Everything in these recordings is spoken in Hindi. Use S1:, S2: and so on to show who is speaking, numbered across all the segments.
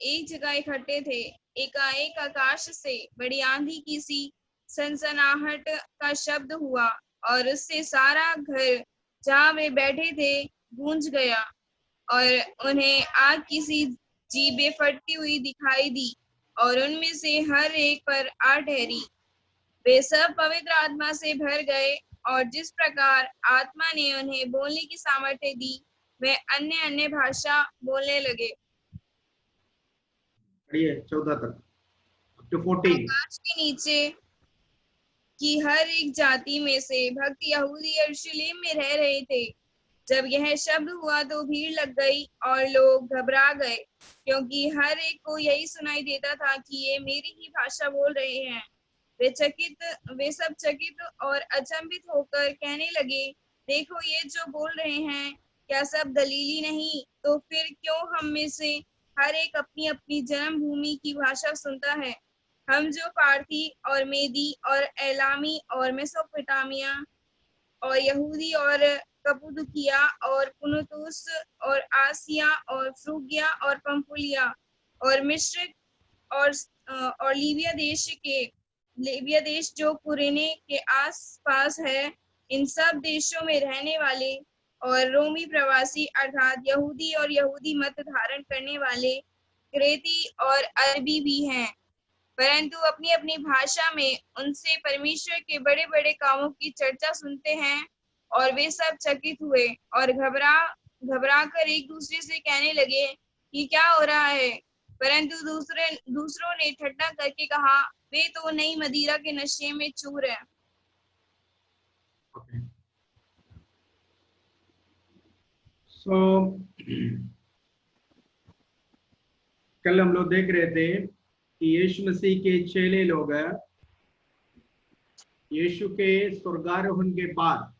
S1: एक जगह इकट्ठे थे, एकाएक आकाश से बड़ी आंधी की सी सनसनाहट का शब्द हुआ और उससे सारा घर जहाँ वे बैठे थे गूंज गया, और उन्हें आग की सी जीभें फटती हुई दिखाई दी और उनमें से हर एक पर आ ठहरी। वे सब पवित्र आत्मा से भर गए और जिस प्रकार आत्मा ने उन्हें बोलने की सामर्थ्य दी, वे अन्य अन्य भाषा बोलने लगे।
S2: पढ़िए 14 तक, up to 14।
S1: आकाश के नीचे की हर एक जाति में से भक्त यहूदी यरूशलेम में रह रहे थे। जब यह शब्द हुआ तो भीड़ लग गई और लोग घबरा गए, क्योंकि हर एक को यही सुनाई देता था कि ये मेरी ही भाषा बोल रहे हैं। वे सब चकित और अचंभित होकर कहने लगे, देखो ये जो बोल रहे हैं, क्या सब गलीली नहीं? तो फिर क्यों हम में से हर एक अपनी अपनी जन्मभूमि की भाषा सुनता है? हम जो पार्थी और मेदी और एलामी और मेसोपोटामिया और यहूदी और कपुदुकिया और पुनुतुस और आसिया और फ्रूगिया और पंफुलिया और मिस्र और लीबिया देश जो कुरेने के आस पास है, इन सब देशों में रहने वाले और रोमी प्रवासी अर्थात यहूदी और यहूदी मत धारण करने वाले क्रेती और अरबी भी हैं, परंतु अपनी अपनी भाषा में उनसे परमेश्वर के बड़े बड़े कामों की चर्चा सुनते हैं। और वे सब चकित हुए और घबरा कर एक दूसरे से कहने लगे कि क्या हो रहा है? परंतु दूसरों ने ठट्ठा करके कहा, वे तो नई मदिरा के नशे में चूर हैं।
S2: Okay. So कल हम लोग देख रहे थे कि यीशु मसीह के चेले लोग यीशु के स्वर्गारोहण के बाद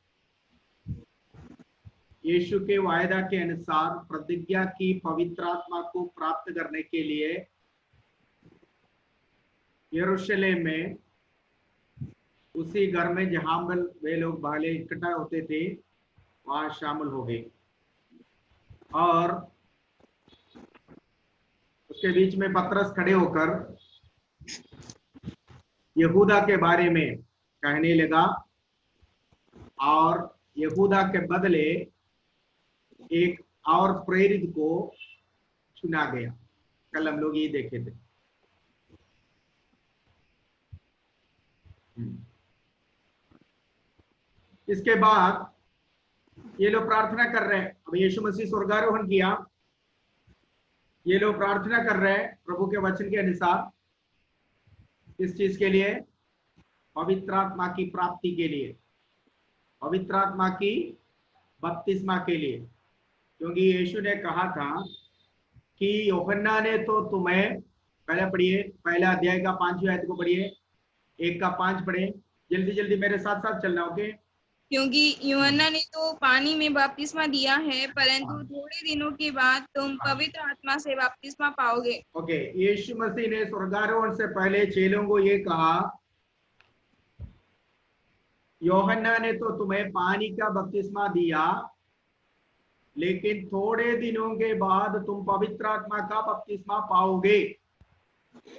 S2: यीशु के वायदा के अनुसार प्रतिज्ञा की पवित्र आत्मा को प्राप्त करने के लिए यरूशलेम में उसी घर में जहां वे लोग पहले इकट्ठा होते थे वहां शामिल हो गए, और उसके बीच में पतरस खड़े होकर यहूदा के बारे में कहने लगा और यहूदा के बदले एक और प्रेरित को चुना गया। कल हम लोग ये देखे थे। इसके बाद ये लोग प्रार्थना कर रहे हैं। अब यीशु मसीह स्वर्गारोहण किया, ये लोग प्रार्थना कर रहे हैं प्रभु के वचन के अनुसार। किस चीज के लिए? पवित्र आत्मा की प्राप्ति के लिए, पवित्र आत्मा की बपतिस्मा के लिए। क्योंकि यीशु ने कहा था कि यूहन्ना ने तो तुम्हें, पहले पढ़िए, पहला अध्याय का 5वें आयत को पढ़िए, 1 का 5 पढ़े, जल्दी जल्दी मेरे साथ साथ चलना। ओके।
S1: क्योंकि यूहन्ना ने तो पानी में बपतिस्मा दिया है, परंतु थोड़े दिनों के बाद तुम पवित्र आत्मा से बपतिस्मा पाओगे।
S2: ओके। यीशु मसीह ने स्वर्गारोहण से पहले चेलों को ये कहा, यूहन्ना ने तो तुम्हें पानी का बपतिस्मा दिया, लेकिन थोड़े दिनों के बाद तुम पवित्र आत्मा का बपतिस्मा पाओगे।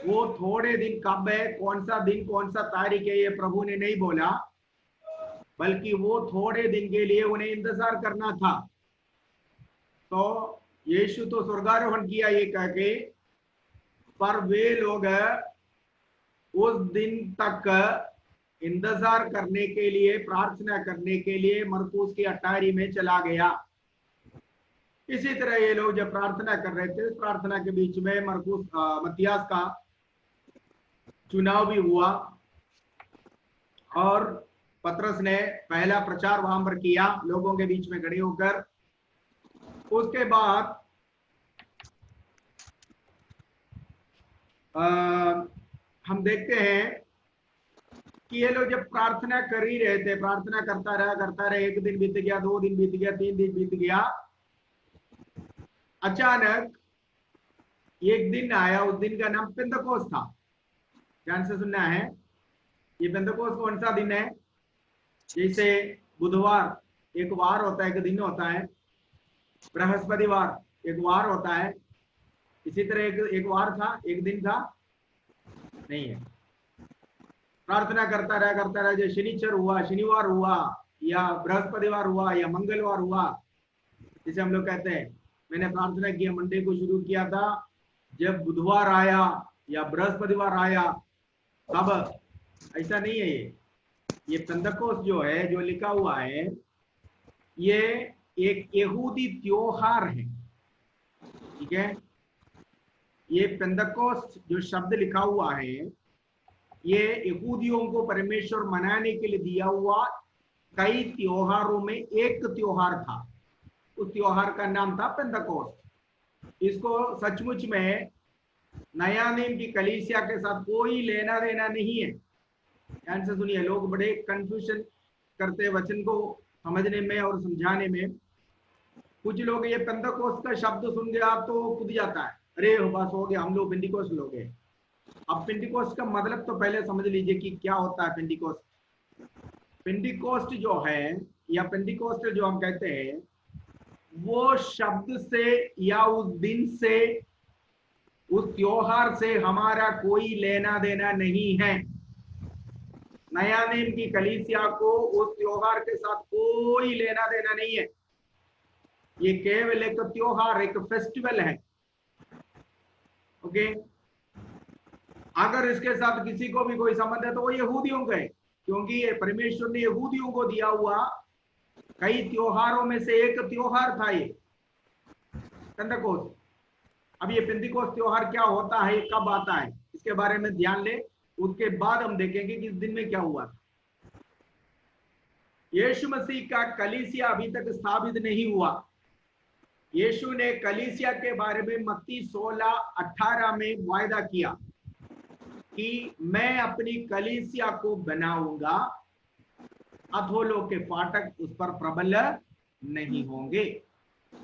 S2: वो थोड़े दिन कब है, कौन सा दिन, कौन सा तारीख है, ये प्रभु ने नहीं बोला, बल्कि वो थोड़े दिन के लिए उन्हें इंतजार करना था। तो यीशु तो स्वर्गारोहण किया ये कह के, पर वे लोग उस दिन तक इंतजार करने के लिए, प्रार्थना करने के लिए मरकुस की अटारी में चला गया। इसी तरह ये लोग जब प्रार्थना कर रहे थे, प्रार्थना के बीच में मरकुस मत्तियास का चुनाव भी हुआ और पतरस ने पहला प्रचार वहां पर किया लोगों के बीच में खड़े होकर। उसके बाद हम देखते हैं कि ये लोग जब प्रार्थना कर ही रहे थे, प्रार्थना करता रहा, 1 दिन बीत गया, 2 दिन बीत गया, 3 दिन बीत गया। अचानक एक दिन आया, उस दिन का नाम पेंतकोस्त था। ध्यान से सुनना है, ये पेंतकोस्त कौन सा दिन है? जैसे बुधवार एक वार होता है, एक दिन होता है, बृहस्पतिवार एक वार होता है, इसी तरह एक वार था, एक दिन था, नहीं है। प्रार्थना करता रहा, जो शनिचर हुआ, शनिवार हुआ, या बृहस्पतिवार हुआ, या मंगलवार हुआ, जिसे हम लोग कहते हैं। मैंने प्रार्थना किया, मंडे को शुरू किया था, जब बुधवार आया या बृहस्पतिवार आया तब। ऐसा नहीं है। ये पेंतकोस्त जो है, जो लिखा हुआ है, ये एक यहूदी त्योहार है, ठीक है। ये पेंतकोस्त जो शब्द लिखा हुआ है, ये यहूदियों को परमेश्वर मनाने के लिए दिया हुआ कई त्योहारों में एक त्योहार था। उस त्योहार का नाम था पेंतकोस्त। इसको सचमुच में नया नियम की कलीसिया के साथ कोई लेना देना नहीं है। ध्यान से सुनिए, लोग बड़े कंफ्यूजन करते वचन को समझने में और समझाने में। कुछ लोग ये पेंतकोस्त का शब्द सुन गया तो कूद जाता है, अरे बस हो गया, हम लोग पेंटिकोस्ट लोग हैं। अब पेंटिकोस्ट का मतलब तो पहले समझ लीजिए कि क्या होता है पेंटिकोस्ट। पेंटिकोस्ट जो है, या पेंटिकोस्ट जो हम कहते हैं, वो शब्द से या उस दिन से, उस त्योहार से हमारा कोई लेना देना नहीं है। नया नियम की कलीसिया को उस त्योहार के साथ कोई लेना देना नहीं है। ये केवल एक त्योहार, एक फेस्टिवल है, ओके। अगर इसके साथ किसी को भी कोई संबंध है तो वो यहूदियों का है, क्योंकि ये परमेश्वर ने यहूदियों को दिया हुआ कई त्योहारों में से एक त्योहार था ये पेंतकोस्त। अब ये पेंतिकोस्त त्योहार क्या होता है, कब आता है, इसके बारे में ध्यान ले। उसके बाद हम देखेंगे कि इस दिन में क्या हुआ। यीशु मसीह का कलीसिया अभी तक स्थापित नहीं हुआ। यीशु ने कलीसिया के बारे में मत्ती 16:18 में वायदा किया कि मैं अपनी कलीसिया को बनाऊंगा, अधोलोक के फाटक उस पर प्रबल नहीं होंगे।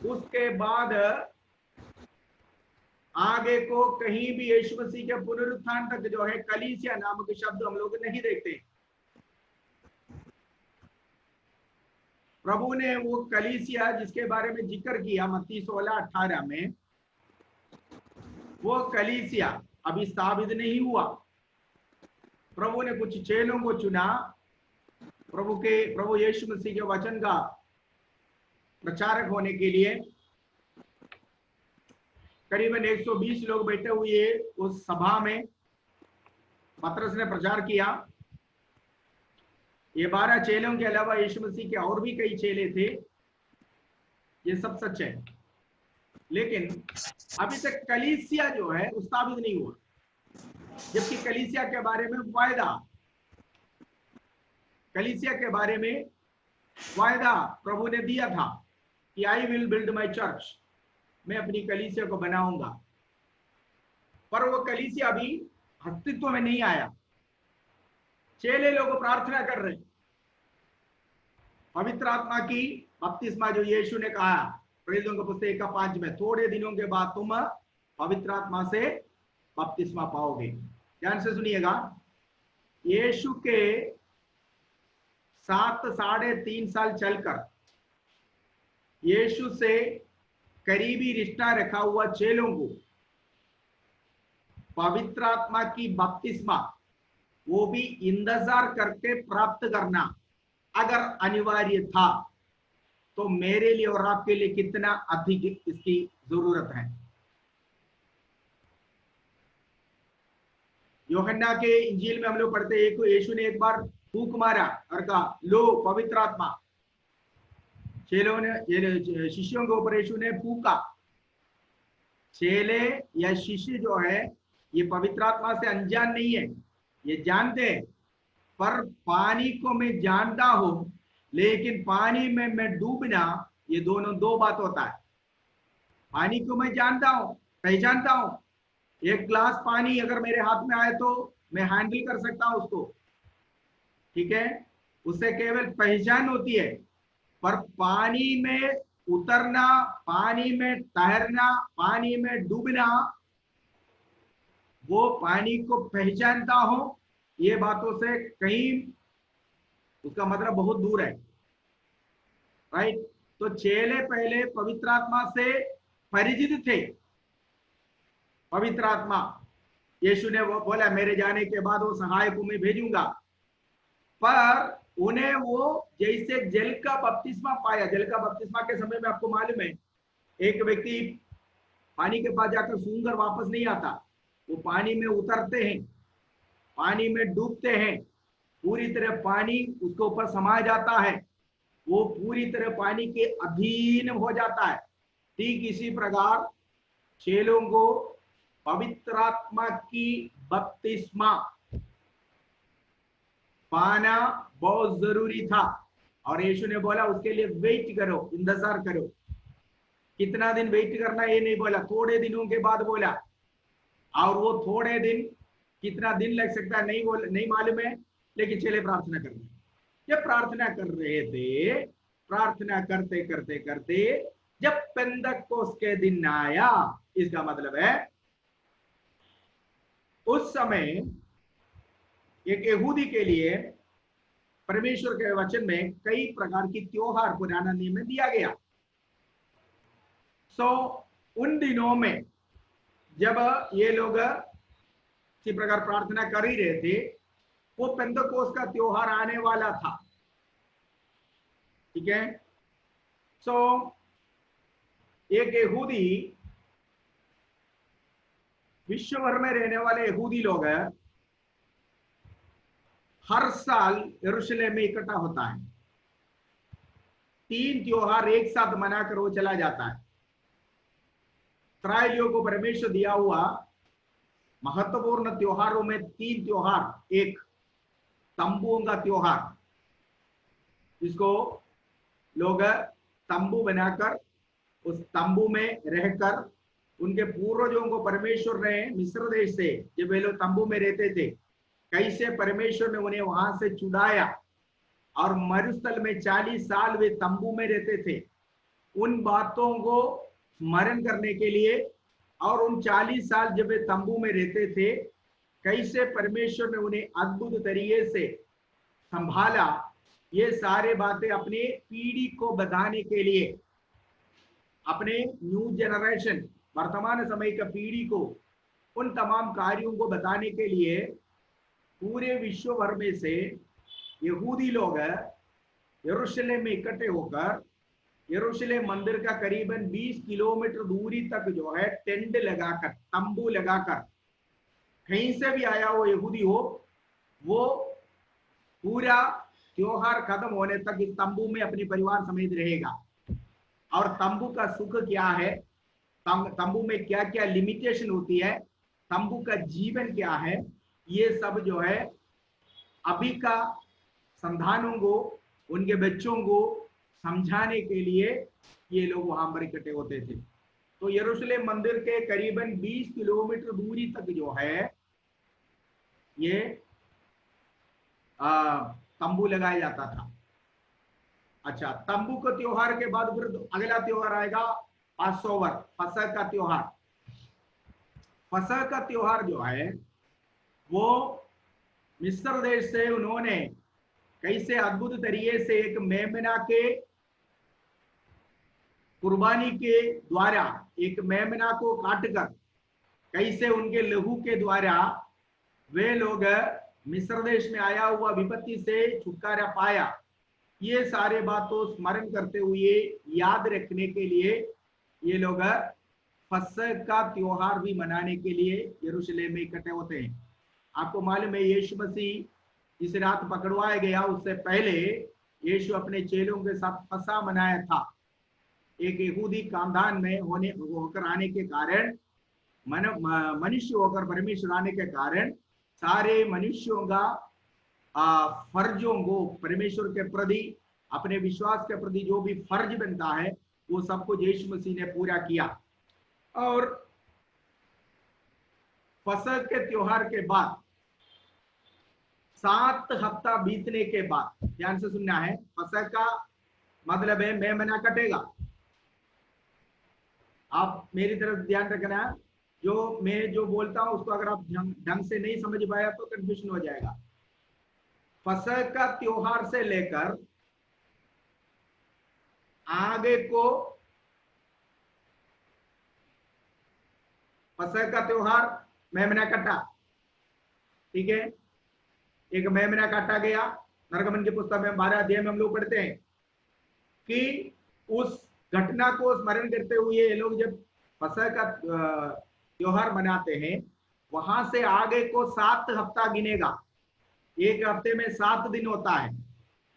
S2: उसके बाद आगे को कहीं भी यीशु मसीह के पुनरुत्थान तक जो है कलीसिया नामक शब्द हम लोग नहीं देखते। प्रभु ने वो कलीसिया जिसके बारे में जिक्र किया मत्ती 16:18 में, वो कलीसिया अभी स्थापित नहीं हुआ। प्रभु ने कुछ चेलों को चुना, प्रभु यीशु मसीह के वचन का प्रचारक होने के लिए। करीबन 120 लोग बैठे हुए उस सभा में पतरस ने प्रचार किया। ये 12 चेलों के अलावा यीशु मसीह के और भी कई चेले थे, ये सब सच है। लेकिन अभी तक कलीसिया जो है स्थापित नहीं हुआ, जबकि कलीसिया के बारे में वायदा, कलीसिया के बारे में वायदा प्रभु ने दिया था कि I will build my church, मैं अपनी कलीसिया को बनाऊंगा। पर वो कलीसिया अभी अस्तित्व में नहीं आया। चेले लोग प्रार्थना कर रहे, पवित्र आत्मा की बपतिस्मा जो यीशु ने कहा प्रेरितों के पुस्तक 1:5 में, थोड़े दिनों के बाद तुम पवित्र आत्मा से बपतिस्मा पाओगे। ध्यान से सुनिएगा, यीशु के 3.5 साल चलकर यीशु से करीबी रिश्ता रखा हुआ चेलों को पवित्र आत्मा की बपतिस्मा, वो भी इंतजार करके प्राप्त करना अगर अनिवार्य था, तो मेरे लिए और आपके लिए कितना अधिक इसकी जरूरत है। यूहन्ना के इंजील में हम लोग पढ़ते हैं, यीशु ने एक बार फूंक मारा और कहा लो पवित्र आत्मा। चेलों ने, शिष्यों के ऊपर यीशु ने फूंका। चेले या शिष्य जो है ये पवित्र आत्मा से अनजान नहीं है, ये जानते हैं। पर पानी को मैं जानता हूं, लेकिन पानी में मैं डूबना, ये दोनों दो बात होता है। पानी को मैं जानता हूं, पहचानता हूं। एक गिलास पानी अगर मेरे हाथ में आए तो मैं हैंडल कर सकता हूं उसको, ठीक है, उससे केवल पहचान होती है। पर पानी में उतरना, पानी में तैरना, पानी में डूबना, वो पानी को पहचानता हूं, ये बातों से कहीं उसका मतलब बहुत दूर है, राइट। तो चेले पहले पवित्र आत्मा से परिचित थे, पवित्र आत्मा, यीशु ने वो बोला मेरे जाने के बाद वो सहायक को मैं भेजूंगा, पर उन्हें वो जैसे जल का बपतिस्मा पाया। जल का बपतिस्मा के समय में आपको मालूम है, एक व्यक्ति पानी के पास जाकर सूंघकर वापस नहीं आता, वो पानी में उतरते हैं, पानी में डूबते हैं, पूरी तरह पानी उसके ऊपर समा जाता है, वो पूरी तरह पानी के अधीन हो जाता है। ठीक इसी प्रकार चेलों को पवित्र आत्मा की बपतिस्मा पाना बहुत जरूरी था, और यीशु ने बोला उसके लिए वेट करो, इंतजार करो। कितना दिन वेट करना ये नहीं बोला, थोड़े दिनों के बाद बोला, और वो थोड़े दिन कितना दिन लग सकता है नहीं मालूम है, लेकिन चले प्रार्थना कर रहे। जब प्रार्थना कर रहे थे, प्रार्थना करते करते करते जब पेंतकोस्त के दिन आया, इसका मतलब है उस समय एक यहूदी के लिए परमेश्वर के वचन में कई प्रकार की त्योहार पुराना नियम में दिया गया। उन दिनों में जब ये लोग इसी प्रकार प्रार्थना कर ही रहे थे, वो पेंतकोस्त का त्योहार आने वाला था। ठीक है, एक यहूदी, विश्व भर में रहने वाले यहूदी लोग हर साल यरूशलेम में इकट्ठा होता है, 3 त्योहार एक साथ मनाकर वो चला जाता है। इस्राएलियों को परमेश्वर दिया हुआ महत्वपूर्ण त्योहारों में 3 त्योहार, एक तंबुओं का त्योहार, जिसको लोग तंबू बनाकर उस तंबू में रहकर उनके पूर्वजों को परमेश्वर ने मिस्र देश से, जब वे लोग तंबू में रहते थे, कैसे परमेश्वर ने उन्हें वहां से छुड़ाया और मरुस्थल में 40 साल वे तंबू में रहते थे, उन बातों को स्मरण करने के लिए, और उन 40 साल जब वे तंबू में रहते थे, कैसे परमेश्वर ने उन्हें अद्भुत तरीके से संभाला, ये सारे बातें अपने पीढ़ी को बताने के लिए, अपने न्यू जनरेशन, वर्तमान समय का पीढ़ी को उन तमाम कार्यों को बताने के लिए पूरे विश्व भर में से यहूदी लोग यरूशलेम में इकट्ठे होकर यरूशलेम मंदिर का करीबन 20 किलोमीटर दूरी तक जो है टेंट लगाकर, तंबू लगाकर, कहीं से भी आया वो यहूदी हो, वो पूरा त्योहार खत्म होने तक इस तंबू में अपने परिवार समेत रहेगा। और तंबू का सुख क्या है, तंबू में क्या क्या लिमिटेशन होती है, तंबू का जीवन क्या है, ये सब जो है अभी का संतानों को, उनके बच्चों को समझाने के लिए ये लोग वहां पर इकट्ठे होते थे। तो यरूशलेम मंदिर के करीबन 20 किलोमीटर दूरी तक जो है ये तंबू लगाया जाता था। अच्छा, तंबू के त्योहार के बाद फिर अगला त्योहार आएगा पासओवर, फसह का त्योहार। फसह का त्योहार जो है वो मिस्र देश से उन्होंने कैसे अद्भुत तरीके से एक मेमना के कुर्बानी के द्वारा, एक मेमना को काटकर कैसे उनके लहू के द्वारा वे लोग मिस्र देश में आया हुआ विपत्ति से छुटकारा पाया, ये सारे बातों स्मरण करते हुए याद रखने के लिए ये लोग फसह का त्योहार भी मनाने के लिए यरूशलेम में इकट्ठे होते हैं। आपको मालूम है यीशु मसीह जिस रात पकड़वाया गया, उससे पहले यीशु अपने चेलों के साथ फसह मनाया था। एक यहूदी खानदान में होकर आने के कारण, मनुष्य होकर परमेश्वर आने के कारण, सारे मनुष्यों का फर्जों को परमेश्वर के प्रति, अपने विश्वास के प्रति जो भी फर्ज बनता है वो सब कुछ यीशु मसीह ने पूरा किया। और फसह के त्योहार के बाद 7 हफ्ता बीतने के बाद, ध्यान से सुनना है, फसह का मतलब है मेमना कटेगा। आप मेरी तरफ ध्यान रखना, जो मैं जो बोलता हूं उसको अगर आप ढंग से नहीं समझ पाया तो कंफ्यूजन हो जाएगा। फसह का त्योहार से लेकर आगे को फसह का त्योहार मेमना कट्टा, ठीक है। एक मेमना काटा गया। नरगमन की पुस्तक में 12 अध्याय में हम लोग पढ़ते हैं कि उस घटना को स्मरण करते हुए ये लोग जब फसह का त्योहार मनाते हैं, वहां से आगे को 7 हफ्ता गिनेगा। एक हफ्ते में 7 दिन होता है,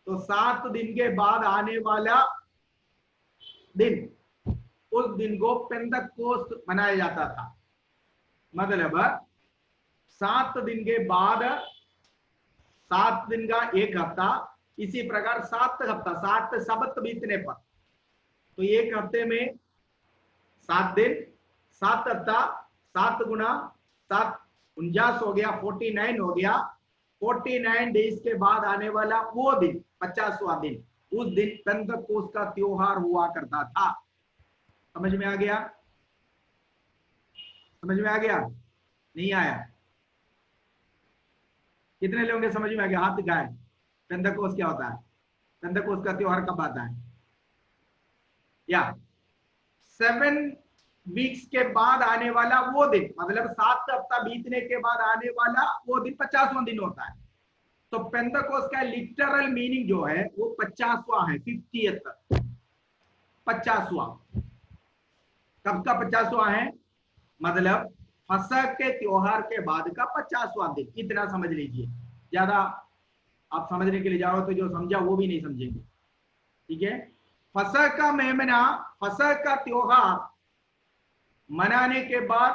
S2: तो 7 दिन के बाद आने वाला दिन, उस दिन को पेंतकोस्त मनाया जाता था। मतलब 7 दिन के बाद 7 दिन का एक हफ्ता, इसी प्रकार 7 हफ्ता, 7 सबत बीतने पर, तो एक हफ्ते में 7 दिन, 7 हफ्ता, 7 गुना 7 49 हो गया, 49 हो गया। 49 डेज के बाद आने वाला वो दिन 50वां दिन, उस दिन पेंतकोस्त का त्योहार हुआ करता था। समझ में आ गया? समझ में आ गया? नहीं आया? कितने लोगों के समझ में आ गया? हाथ दिखाएं। पेंतकोस्त क्या होता है? पेंतकोस्त का त्योहार कब आता है? या 7 वीक्स के बाद आने वाला वो दिन, मतलब 7 हफ्ता बीतने के बाद आने वाला वो दिन 50वां दिन होता है। तो पेंतकोस्त का लिटरल मीनिंग जो है वो 50वां है, 50th, 50वां। कब का 50वां है? मतलब फसह के त्योहार के बाद का 50वां दिन। इतना समझ लीजिए, ज्यादा आप समझने के लिए जाओ तो जो समझा वो भी नहीं समझेंगे, ठीक है। फसह का मेमना, फसह का त्योहार मनाने के बाद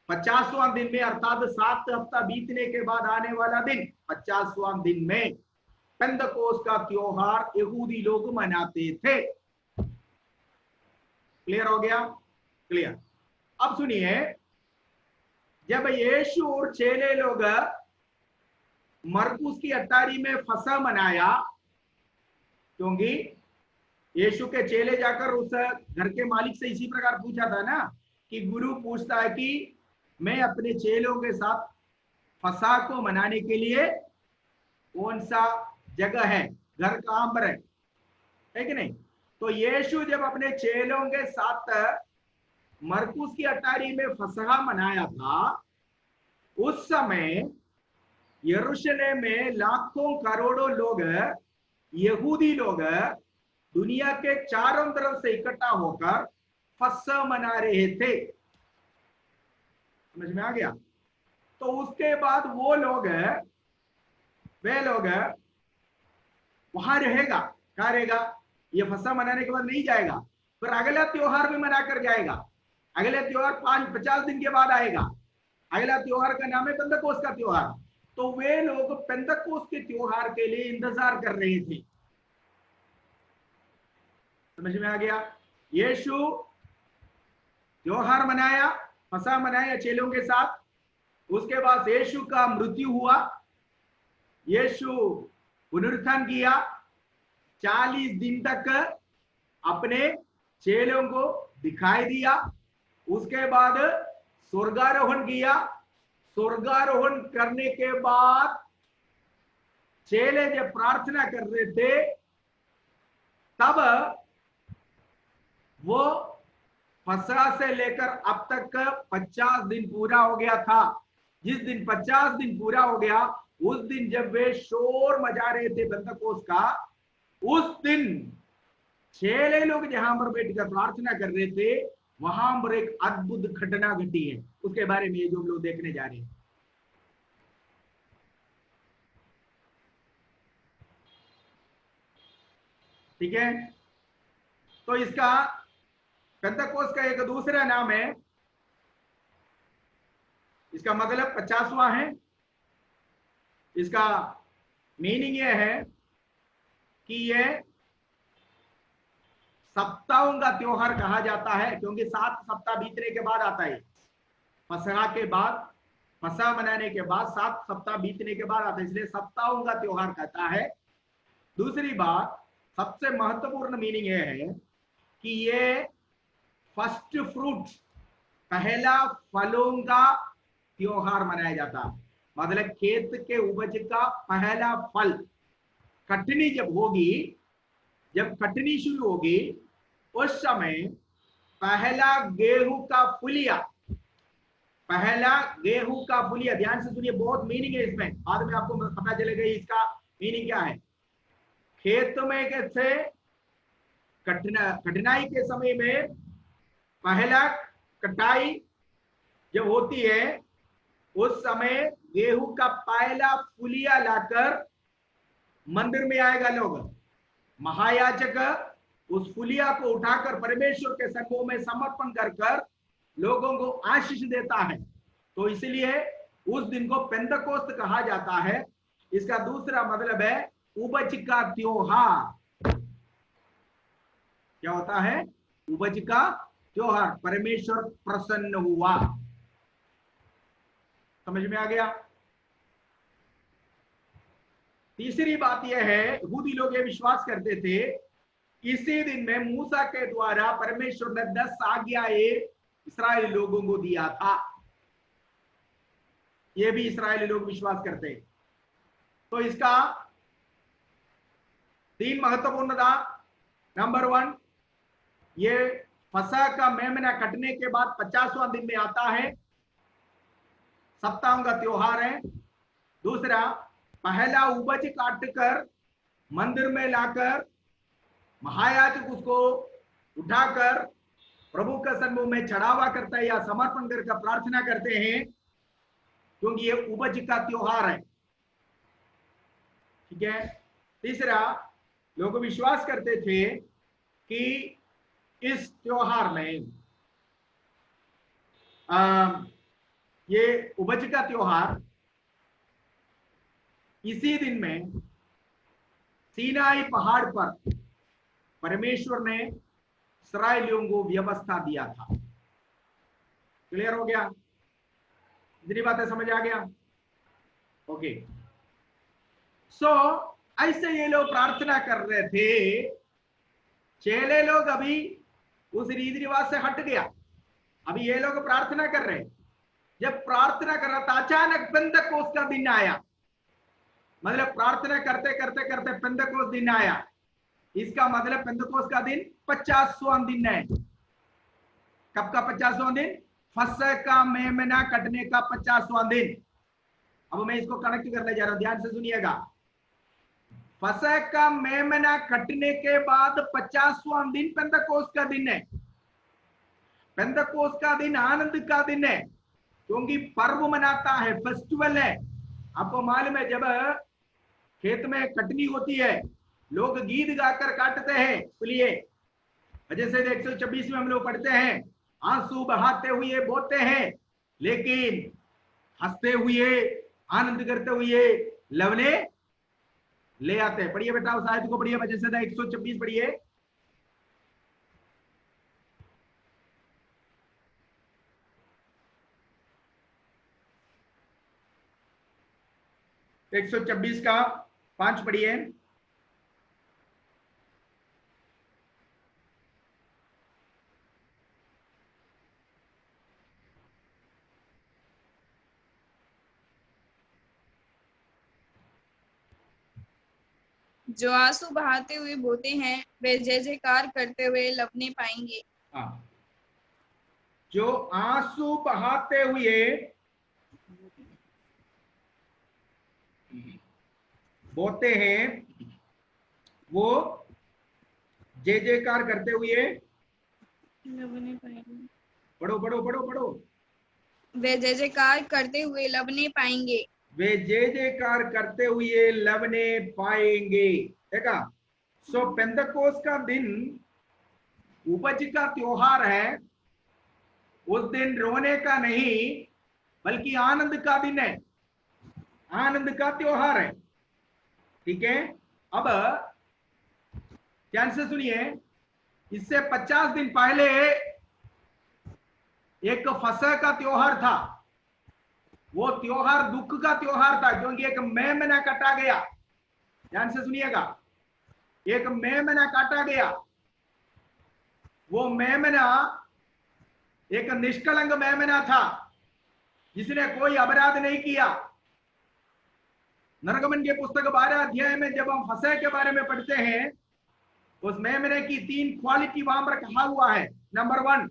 S2: 50वां दिन में, अर्थात 7 हफ्ता बीतने के बाद आने वाला दिन 50वां दिन में पेंतकोस्त का त्योहार यहूदी लोग मनाते थे। क्लियर हो गया? क्लियर। अब सुनिए, जब यीशु और चेले लोग मरकुस की अट्टारी में फसह मनाया, क्योंकि यीशु के चेले जाकर उस घर के मालिक से इसी प्रकार पूछा था ना, कि गुरु पूछता है कि मैं अपने चेलों के साथ फसह को मनाने के लिए कौन सा जगह है, घर कहां पर है कि नहीं? तो यीशु जब अपने चेलों के साथ मरकुस की अटारी में फसह मनाया था, उस समय यरूशलेम में लाखों करोड़ों लोग, यहूदी लोग दुनिया के चारों तरफ से इकट्ठा होकर फसह मना रहे थे। समझ में आ गया? तो उसके बाद वो लोग, वे लोग वहां रहेगा, कहां रहेगा? ये फसह मनाने के बाद नहीं जाएगा, फिर अगला त्योहार भी मनाकर जाएगा। अगले त्योहार 50 दिन के बाद आएगा। अगला त्योहार का नाम है पेंतकोस्त का त्योहार। तो वे लोग पेंतकोस्त के त्योहार के लिए इंतजार कर रहे थे। समझ में आ गया? यीशु त्योहार मनाया, फसह मनाया चेलों के साथ। उसके बाद यीशु का मृत्यु हुआ, यीशु पुनरुत्थान किया, 40 दिन तक अपने चेलों को दिखाई दिया। उसके बाद स्वर्गारोहण किया। स्वर्गारोहण करने के बाद चेले जब प्रार्थना कर रहे थे, तब वो फसह से लेकर अब तक 50 दिन पूरा हो गया था। जिस दिन 50 दिन पूरा हो गया, उस दिन जब वे शोर मचा रहे थे पेंतकोस्त का, उस दिन चेले लोग जहां पर बैठकर प्रार्थना कर रहे थे, वहां पर एक अद्भुत घटना घटी है। उसके बारे में ये जो हम लोग देखने जा रहे हैं, ठीक है। तो इसका पेंतकोस्त का एक दूसरा नाम है, इसका मतलब 50वां है। इसका मीनिंग यह है कि यह सप्ताहों का त्योहार कहा जाता है, क्योंकि 7 सप्ताह बीतने के बाद आता है। फसह के बाद, फसह मनाने के बाद 7 सप्ताह बीतने के बाद आता है, इसलिए सप्ताहों का त्योहार कहता है। दूसरी बात, सबसे महत्वपूर्ण मीनिंग यह है कि ये फर्स्ट फ्रूट, पहला फलों का त्योहार मनाया जाता है। मतलब खेत के उपज का पहला फल, कटनी जब होगी, जब कटनी शुरू होगी, उस समय पहला गेहूं का फुलिया पहला गेहूं का फुलिया, ध्यान से सुनिए, बहुत मीनिंग है इसमें, बाद में आपको पता चलेगा इसका मीनिंग क्या है। खेत में कैसे कठिनाई के समय में पहला कटाई जब होती है, उस समय गेहूं का पहला फुलिया लाकर मंदिर में आएगा लोग, महायाजक उस फुलिया को उठाकर परमेश्वर के संगों में समर्पण कर कर लोगों को आशीष देता है। तो इसलिए उस दिन को पेंतकोस्त कहा जाता है। इसका दूसरा मतलब है उपज का त्योहार। क्या होता है? उपज का त्योहार, परमेश्वर प्रसन्न हुआ। समझ में आ गया? तीसरी बात यह है, यहूदी लोग ये विश्वास करते थे, इसी दिन में मूसा के द्वारा परमेश्वर ने 10 आज्ञाएं इस्राएली लोगों को दिया था। ये भी इस्राएली लोग विश्वास करते हैं। तो इसका 3 महत्वपूर्णता। नंबर 1, ये फसह का मेमना कटने के बाद 50वां दिन में आता है, सप्ताहों का त्योहार है। दूसरा, पहला उपज काटकर मंदिर में लाकर महायाजक उसको उठाकर प्रभु के सन्मुख में चढ़ावा करता है या समर्पण करके प्रार्थना करते हैं, क्योंकि ये उपज का त्योहार है। ठीक है। तीसरा, लोग विश्वास करते थे कि इस त्योहार में ये उपज का त्योहार, इसी दिन में सीनाई पहाड़ पर परमेश्वर ने इस्राएलियों को व्यवस्था दिया था। क्लियर हो गया? इतनी बातें समझ आ गया? ओके। सो ऐसे ये लोग प्रार्थना कर रहे थे। चेले लोग अभी उस रीति रिवाज से हट गया, अभी ये लोग प्रार्थना कर रहे हैं। जब प्रार्थना कर रहा था, अचानक पेंतकोस्त का दिन आया। मतलब प्रार्थना करते करते करते पेंतकोस्त दिन आया। इसका मतलब पेंतकोस्त का दिन 50वां दिन है। कब का 50वां दिन? फसह का मेमना कटने का 50वां दिन। अब मैं इसको कनेक्ट करने जा रहा हूं, ध्यान से सुनिएगा। फसह का मेमना कटने के बाद 50वां दिन पेंतकोस्त का दिन है। पेंतकोस्त का दिन आनंद का दिन है, क्योंकि पर्व मनाता है, फेस्टिवल है। आपको मालूम है, जब खेत में कटनी होती है, लोग गीत गाकर काटते हैं फुलिये। जैसे 126 में हम लोग पढ़ते हैं, आंसू बहाते हुए बोते हैं, लेकिन हंसते हुए आनंद करते हुए लवने ले आते हैं। पढ़िए बेटा उस आयत को पढ़िए, जैसे 126 पढ़िए। तो 126 का 5 पढ़िए।
S1: जो आंसू बहाते हुए बोते हैं, वे जय जयकार करते हुए लवने पाएंगे।
S2: हाँ, जो आंसू बहाते हुए बोते हैं, वो जय जयकार करते हुए
S1: लवने पाएंगे।
S2: पढ़ो पढ़ो पढ़ो पढ़ो।
S1: वे जय जयकार करते हुए लवने पाएंगे।
S2: वे जय जयकार करते हुए लवने पाएंगे। देखा? सो पेंतकोस्त का दिन उपज का त्योहार है। उस दिन रोने का नहीं, बल्कि आनंद का दिन है, आनंद का त्योहार है। ठीक है। अब ध्यान से सुनिए, इससे 50 दिन पहले एक फसह का त्योहार था। वो त्योहार दुख का त्योहार था, क्योंकि एक मेमना काटा गया। ध्यान से सुनिएगा, एक मेमना काटा गया। वो मेमना एक निष्कलंक मेमना था, जिसने कोई अपराध नहीं किया। नरगमन के पुस्तक 12 अध्याय में जब हम फसह के बारे में पढ़ते हैं, उस मेमने की 3 क्वालिटी वहां पर कहा हुआ है। नंबर 1,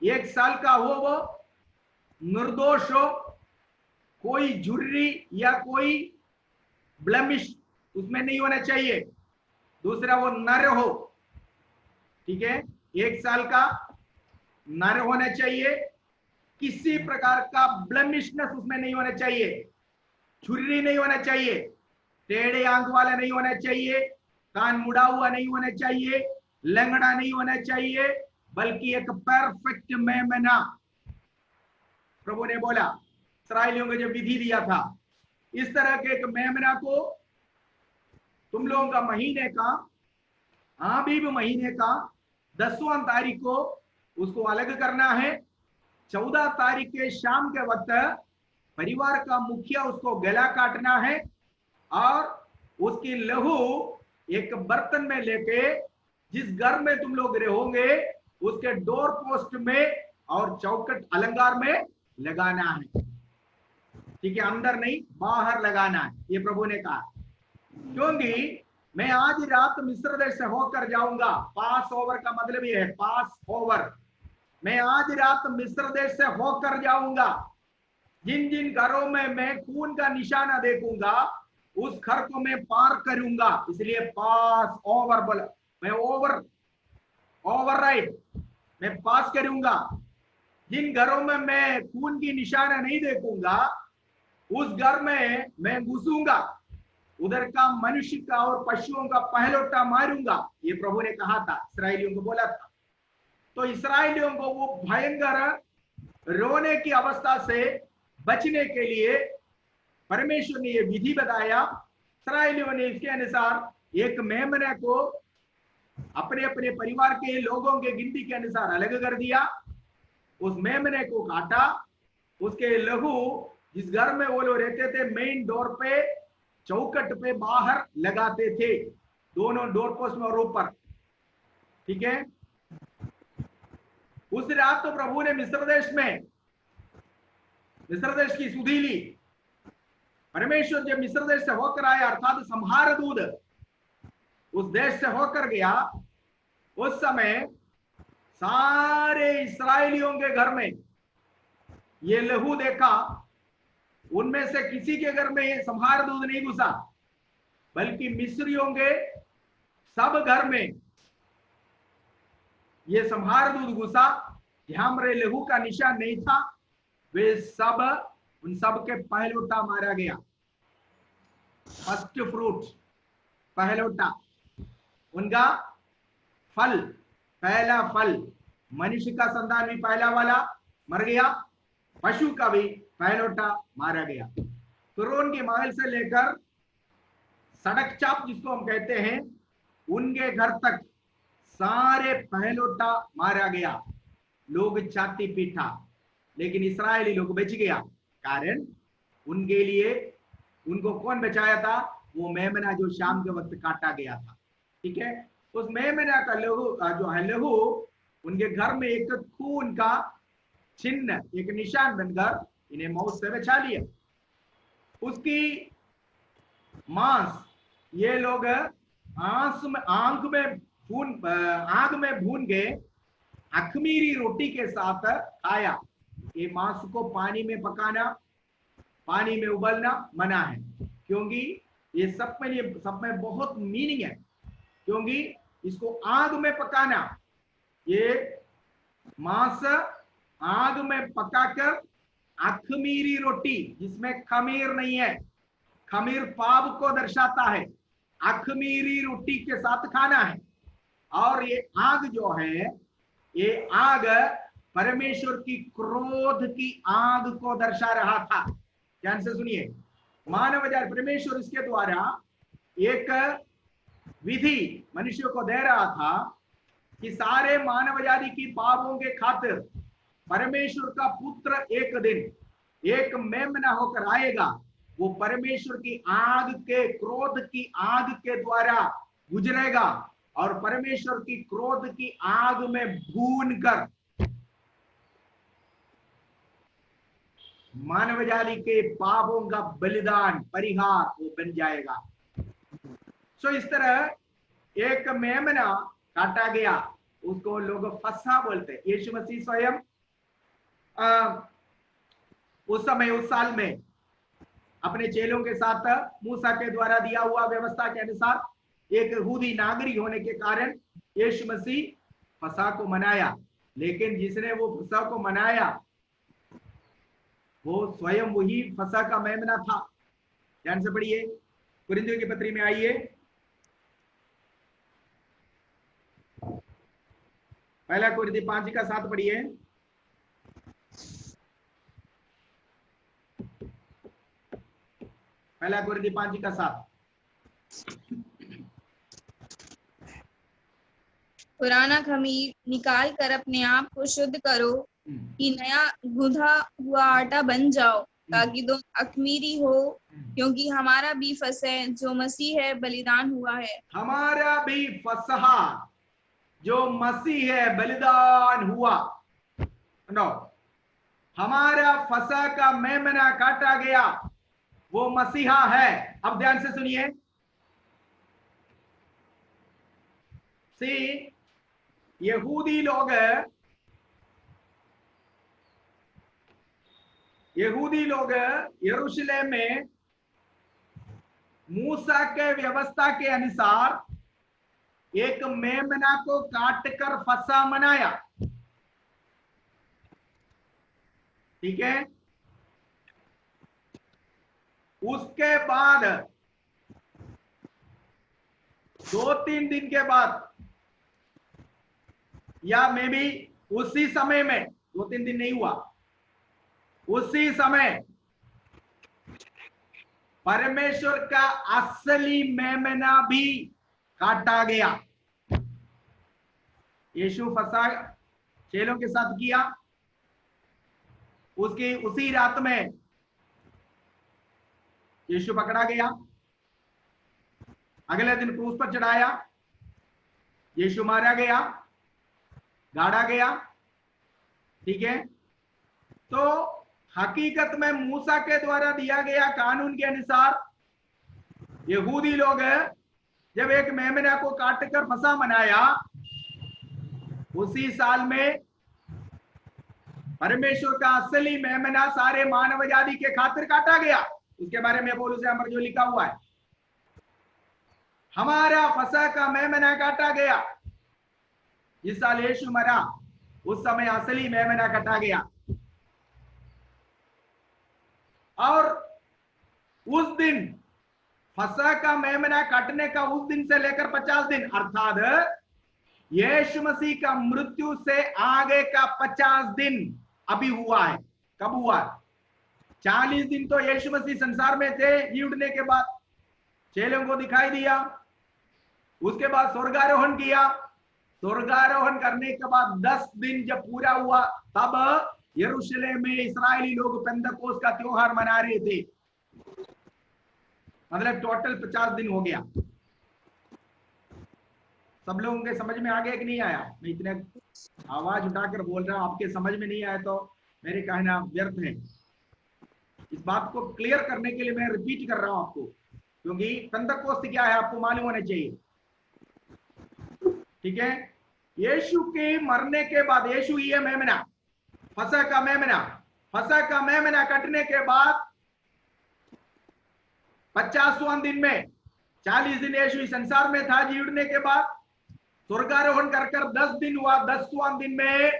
S2: 1 साल का हो वो, निर्दोष हो, कोई झुर्री या कोई ब्लेमिश उसमें नहीं होना चाहिए। दूसरा वो नर हो, ठीक है, 1 साल का नर होना चाहिए, किसी प्रकार का ब्लेमिशनेस उसमें नहीं होना चाहिए, छुरी नहीं होना चाहिए, टेढ़े आंख वाला नहीं होना चाहिए, कान मुड़ा हुआ नहीं होना चाहिए, लंगड़ा नहीं होना चाहिए, बल्कि एक परफेक्ट मेमना। प्रभु ने बोला, इस्राएलियों को जब विधि दिया था, इस तरह के एक मेमना को तुम लोगों का महीने का, आबीब महीने का 10वां तारीख को उसको अलग करना है। 14 तारीख के शाम के वक्त परिवार का मुखिया उसको गला काटना है और उसकी लहू एक बर्तन में लेके जिस घर में तुम लोग रहोगे उसके डोर पोस्ट में और चौखट अलंकार में लगाना है, ठीक है, अंदर नहीं बाहर लगाना है, ये प्रभु ने कहा। क्योंकि मैं आज रात मिस्र देश से होकर जाऊंगा। पास ओवर का मतलब ये है, पास ओवर, मैं आज रात मिस्र देश से होकर जाऊंगा। जिन जिन घरों में मैं खून का निशाना देखूंगा उस घर को मैं पार करूंगा, इसलिए पास ओवर बोला। मैं ओवर राइट मैं पास करूंगा। जिन घरों में मैं खून की निशाना नहीं देखूंगा उस घर में मैं घुसूंगा, उधर का मनुष्य का और पशुओं का पहलौठा मारूंगा, ये प्रभु ने कहा था, इस्राएलियों को बोला था। तो इस्राएलियों को वो भयंकर रोने की अवस्था से बचने के लिए परमेश्वर ने ये विधि बताया। इस्राएलियों ने इसके अनुसार एक मेमने को अपने अपने परिवार के लोगों के गिनती के अनुसार अलग कर दिया, उस मेमने को काटा, उसके लहू जिस घर में वो लोग रहते थे मेन डोर पे चौखट पे बाहर लगाते थे, दोनों डोर पोस्ट में और ऊपर, ठीक है। उस रात तो प्रभु ने मिस्र देश की सुधि ली। परमेश्वर जब मिस्र देश से होकर आया अर्थात संहार दूत उस देश से होकर गया, उस समय सारे इस्राएलियों के घर में ये लहू देखा। उनमें से किसी के घर में ये संहार दूत नहीं घुसा, बल्कि मिस्रियों के सब घर में ये संहार दूत घुसा। जहां मेरे लहू का निशान नहीं था वे सब, उन सब के पहलौठा मारा गया। फर्स्ट फ्रूट, पहलौठा, उनका फल, पहला फल। मनुष्य का संतान भी पहला वाला मर गया, पशु का भी पहलौठा मारा गया। फिरौन के महल से लेकर सड़क चाप जिसको हम कहते हैं उनके घर तक सारे पहलौठा मारा गया। लोग छाती पीटा, लेकिन इस्राएली लोग बच गया। कारण उनके लिए उनको कौन बचाया था? वो मेमना जो शाम के वक्त काटा गया था, ठीक है। उस मेमना का लहू जो है लहू उनके घर में एक खून का चिन्ह, एक निशान बनकर इन्हें मौत से बचा लिया। उसकी मांस ये लोग आग में भून के अखमीरी रोटी के साथ खाया। ये मांस को पानी में पकाना, पानी में उबलना मना है, क्योंकि ये सब में बहुत मीनिंग है। क्योंकि इसको आग में पकाना, ये मांस आग में पकाकर अखमीरी रोटी जिसमें खमीर नहीं है, खमीर पाप को दर्शाता है, अखमीरी रोटी के साथ खाना है। और ये आग जो है, ये आग परमेश्वर की क्रोध की आग को दर्शा रहा था। ध्यान से सुनिए, मानव जाति परमेश्वर इसके द्वारा एक विधि मनुष्य को दे रहा था कि सारे मानव जाति की पापों के खातिर परमेश्वर का पुत्र एक दिन एक मेमना होकर आएगा। वो परमेश्वर की आग के, क्रोध की आग के द्वारा गुजरेगा और परमेश्वर की क्रोध की आग में भून कर मानव जाति के पापों का बलिदान, परिहार वो बन जाएगा। सो इस तरह एक मेमना काटा गया, उसको लोग फसह बोलते। यीशु मसीह स्वयं उस समय उस साल में अपने चेलों के साथ मूसा के द्वारा दिया हुआ व्यवस्था के अनुसार एक यहूदी नागरिक होने के कारण यीशु मसीह फसह को मनाया। लेकिन जिसने वो फसह को मनाया वो स्वयं वही फसह का मेमना था। ध्यान से पढ़िए, कुरिन्थियों की पत्री में आइए, पहला कुरिन्थी 5:7 पढ़िए। पहला कुरिन्थी 5:7।
S1: पुराना खमीर निकाल कर अपने आप को शुद्ध करो कि नया गूंथा हुआ आटा बन जाओ, ताकि तुम अखमीरी हो, क्योंकि हमारा भी फसह जो मसीह है बलिदान हुआ है।
S2: हमारा भी फसह जो मसीह है बलिदान हुआ। नो, हमारा फसह का मेमना काटा गया, वो मसीहा है। अब ध्यान से सुनिए, सी यहूदी लोग यरूशलेम में मूसा के व्यवस्था के अनुसार एक मेमना को काटकर फसह मनाया। ठीक है, उसके बाद 2-3 दिन के बाद, या मे भी उसी समय में, 2-3 दिन नहीं हुआ, उसी समय परमेश्वर का असली मेमना भी काटा गया। यीशु फसह चेलों के साथ किया, उसकी उसी रात में यीशु पकड़ा गया, अगले दिन क्रूस पर चढ़ाया, यीशु मारा गया, गाड़ा गया। ठीक है, तो हकीकत में मूसा के द्वारा दिया गया कानून के अनुसार यहूदी लोग जब एक मेमना को काटकर फसह मनाया, उसी साल में परमेश्वर का असली मेमना सारे मानव जाति के खातिर काटा गया। उसके बारे में पौलुस यहाँ पर जो लिखा हुआ है, हमारा फसह का मेमना काटा गया। जिस साल यीशु मरा उस समय असली मेमना काटा गया, और उस दिन फसह का मेमना काटने का उस दिन से लेकर 50 दिन, अर्थात यीशु मसीह का मृत्यु से आगे का 50 दिन अभी हुआ है। कब हुआ? 40 दिन तो यीशु मसीह संसार में थे, जी उठने के बाद चेलों को दिखाई दिया, उसके बाद स्वर्गारोहण किया, स्वर्गारोहण करने के बाद 10 दिन जब पूरा हुआ, तब यरूशलेम में इस्राएली लोग पेंतकोस्त का त्योहार मना रहे थे। मतलब टोटल 50 दिन हो गया। सब लोगों के समझ में आ गया कि नहीं आया? मैं इतने आवाज उठाकर बोल रहा हूं, आपके समझ में नहीं आया तो मेरे कहना व्यर्थ है। इस बात को क्लियर करने के लिए मैं रिपीट कर रहा हूं आपको, क्योंकि पेंतकोस्त क्या है आपको मालूम होना चाहिए। ठीक है, यीशु के मरने के बाद, यीशु ये मेमना, फसह का मेमना, फसह का मेमना कटने के बाद 50वां दिन में, 40 दिन यीशु इस संसार में था, जी उठने के बाद स्वर्गारोहण कर 10 दिन हुआ, 10वां दिन में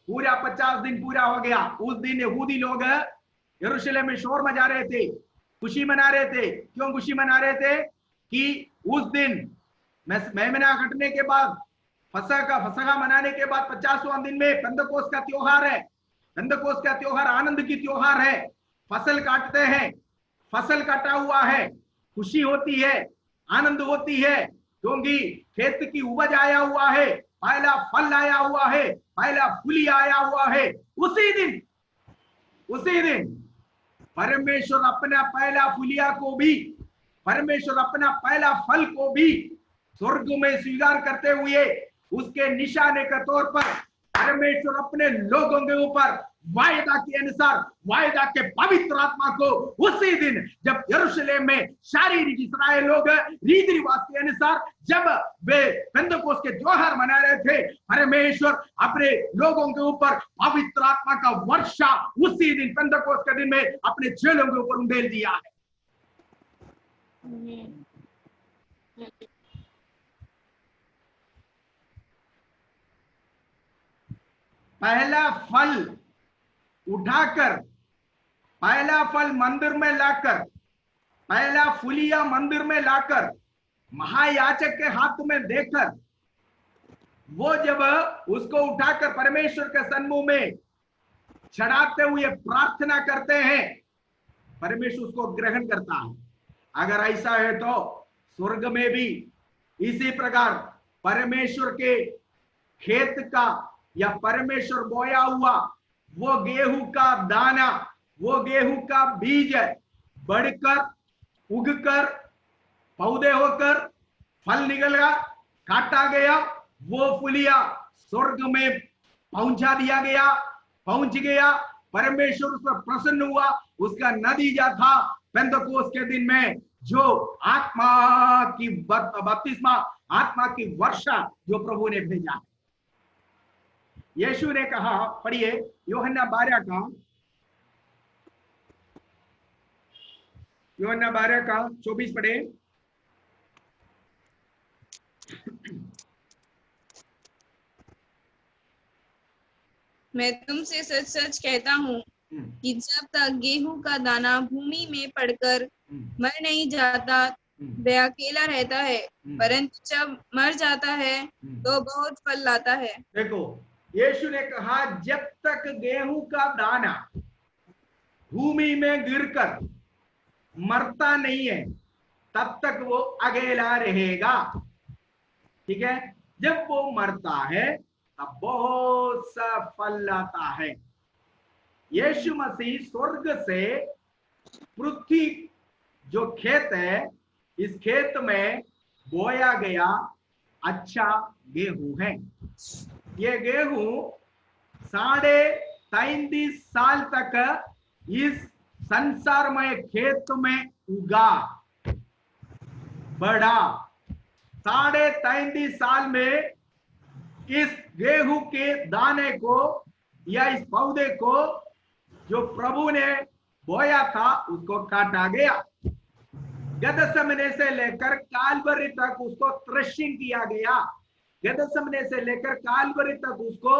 S2: पूरा 50 दिन पूरा हो गया। उस दिन यहूदी लोग यरूशलेम में शोर मचा रहे थे, खुशी मना रहे थे। क्यों खुशी मना रहे थे? कि उस दिन मेमना कटने के बाद, फसह मनाने के बाद 50वां दिन में पेंतकोस्त का त्योहार है। पेंतकोस्त का त्योहार आनंद की त्योहार है। फसल काटते हैं, फसल कटा हुआ है, खुशी होती है, आनंद होती है, क्योंकि खेत की उपज आया हुआ है, पहला फल आया हुआ है, पहला फूली आया हुआ है। उसी दिन परमेश्वर अपना पहला फुलिया को भी, परमेश्वर अपना पहला फल को भी स्वर्ग में स्वीकार करते हुए उसके निशाने के तौर पर परमेश्वर अपने लोगों के ऊपर वायदा के अनुसार वायदा के पवित्र आत्मा को उसी दिन जब यरूशलेम में शारीरिक इस्राएल लोग रीति रिवाज के अनुसार जब वे पेंतकोस्त के त्योहार मना रहे थे, परमेश्वर अपने लोगों के ऊपर पवित्र आत्मा का वर्षा उसी दिन पेंतकोस्त के दिन में अपने चेलों के ऊपर उंडेल दिया है। पहला फल उठाकर, पहला फल मंदिर में लाकर, पहला फुलिया मंदिर में लाकर महायाजक के हाथ में देकर वो जब उसको उठाकर परमेश्वर के सन्मुख में चढ़ाते हुए प्रार्थना करते हैं, परमेश्वर उसको ग्रहण करता है। अगर ऐसा है तो स्वर्ग में भी इसी प्रकार परमेश्वर के खेत का या परमेश्वर बोया हुआ वो गेहूं का दाना, वो गेहूं का बीज बढ़कर उगकर पौधे होकर फल निकला, काटा गया, वो फुलिया स्वर्ग में पहुंचा दिया गया, पहुंच गया। परमेश्वर उस पर प्रसन्न हुआ। उसका नतीजा था पेंतकोस्त के दिन में जो आत्मा की बपतिस्मा, आत्मा की वर्षा जो प्रभु ने भेजा है। यीशु ने कहा, पढ़िए यूहन्ना 12 का, यूहन्ना 12 का 24 पढ़े।
S1: मैं तुमसे सच सच कहता हूँ कि जब तक गेहूं का दाना भूमि में पड़कर मर नहीं जाता वह अकेला रहता है, परंतु जब मर जाता है तो बहुत फल लाता है।
S2: देखो, यीशु ने कहा जब तक गेहूं का दाना भूमि में गिरकर मरता नहीं है तब तक वो अकेला रहेगा। ठीक है, जब वो मरता है तब बहुत सा फल लाता है। यीशु मसीह स्वर्ग से पृथ्वी जो खेत है, इस खेत में बोया गया अच्छा गेहूं है। ये गेहूं 33.5 साल तक इस संसारमय खेत में उगा, बढ़ा। 33.5 साल में इस गेहूं के दाने को या इस पौधे को जो प्रभु ने बोया था उसको काटा गया। गदसमने से लेकर कालवरी तक उसको थ्रेशिंग किया गया। गदसमने से लेकर कालवरी तक उसको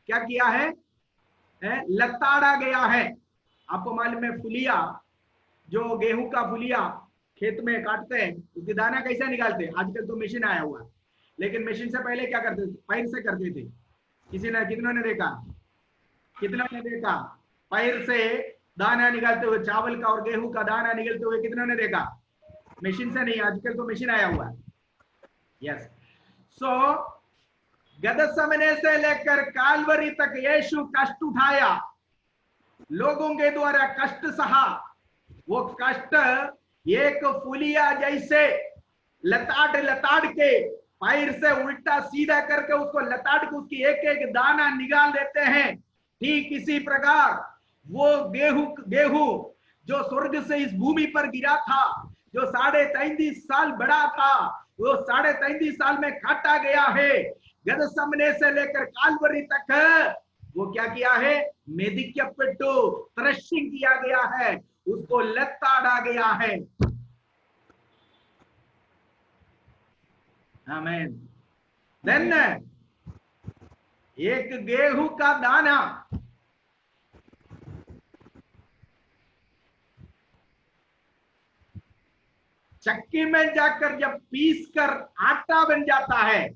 S2: क्या किया है? लताड़ा गया है। आपको मालूम है फुलिया, जो गेहूं का फुलिया खेत में काटते हैं उसके दाना कैसे निकालते हैं? आजकल तो मशीन आया हुआ है, लेकिन मशीन से पहले क्या करते थे? पैर से करते थे। कितनों ने देखा? कितनों ने देखा पैर से दाना निकालते हुए? चावल का और गेहूं का दाना निकलते हुए कितनों ने देखा? मशीन से नहीं, आजकल तो मशीन आया हुआ है। यस, सो गदसमने से लेकर कालवरी तक यीशु कष्ट उठाया, लोगों के द्वारा कष्ट सहा। वो कष्ट एक फुलिया जैसे लताड़ के पैर से उल्टा सीधा करके उसको लताड़ के उसकी एक एक दाना निकाल देते हैं। ठीक इसी प्रकार वो गेहूं जो स्वर्ग से इस भूमि पर गिरा था, जो 33.5 साल बड़ा था, वो 33.5 साल में काटा गया है। गदसमने से लेकर कालवरी तक वो क्या किया है? मेदिक्यपेट्टू, थ्रेशिंग किया गया है, उसको लताड़ा गया है। आमीन। देन एक गेहूं का दाना चक्की में जाकर जब पीस कर आटा बन जाता है,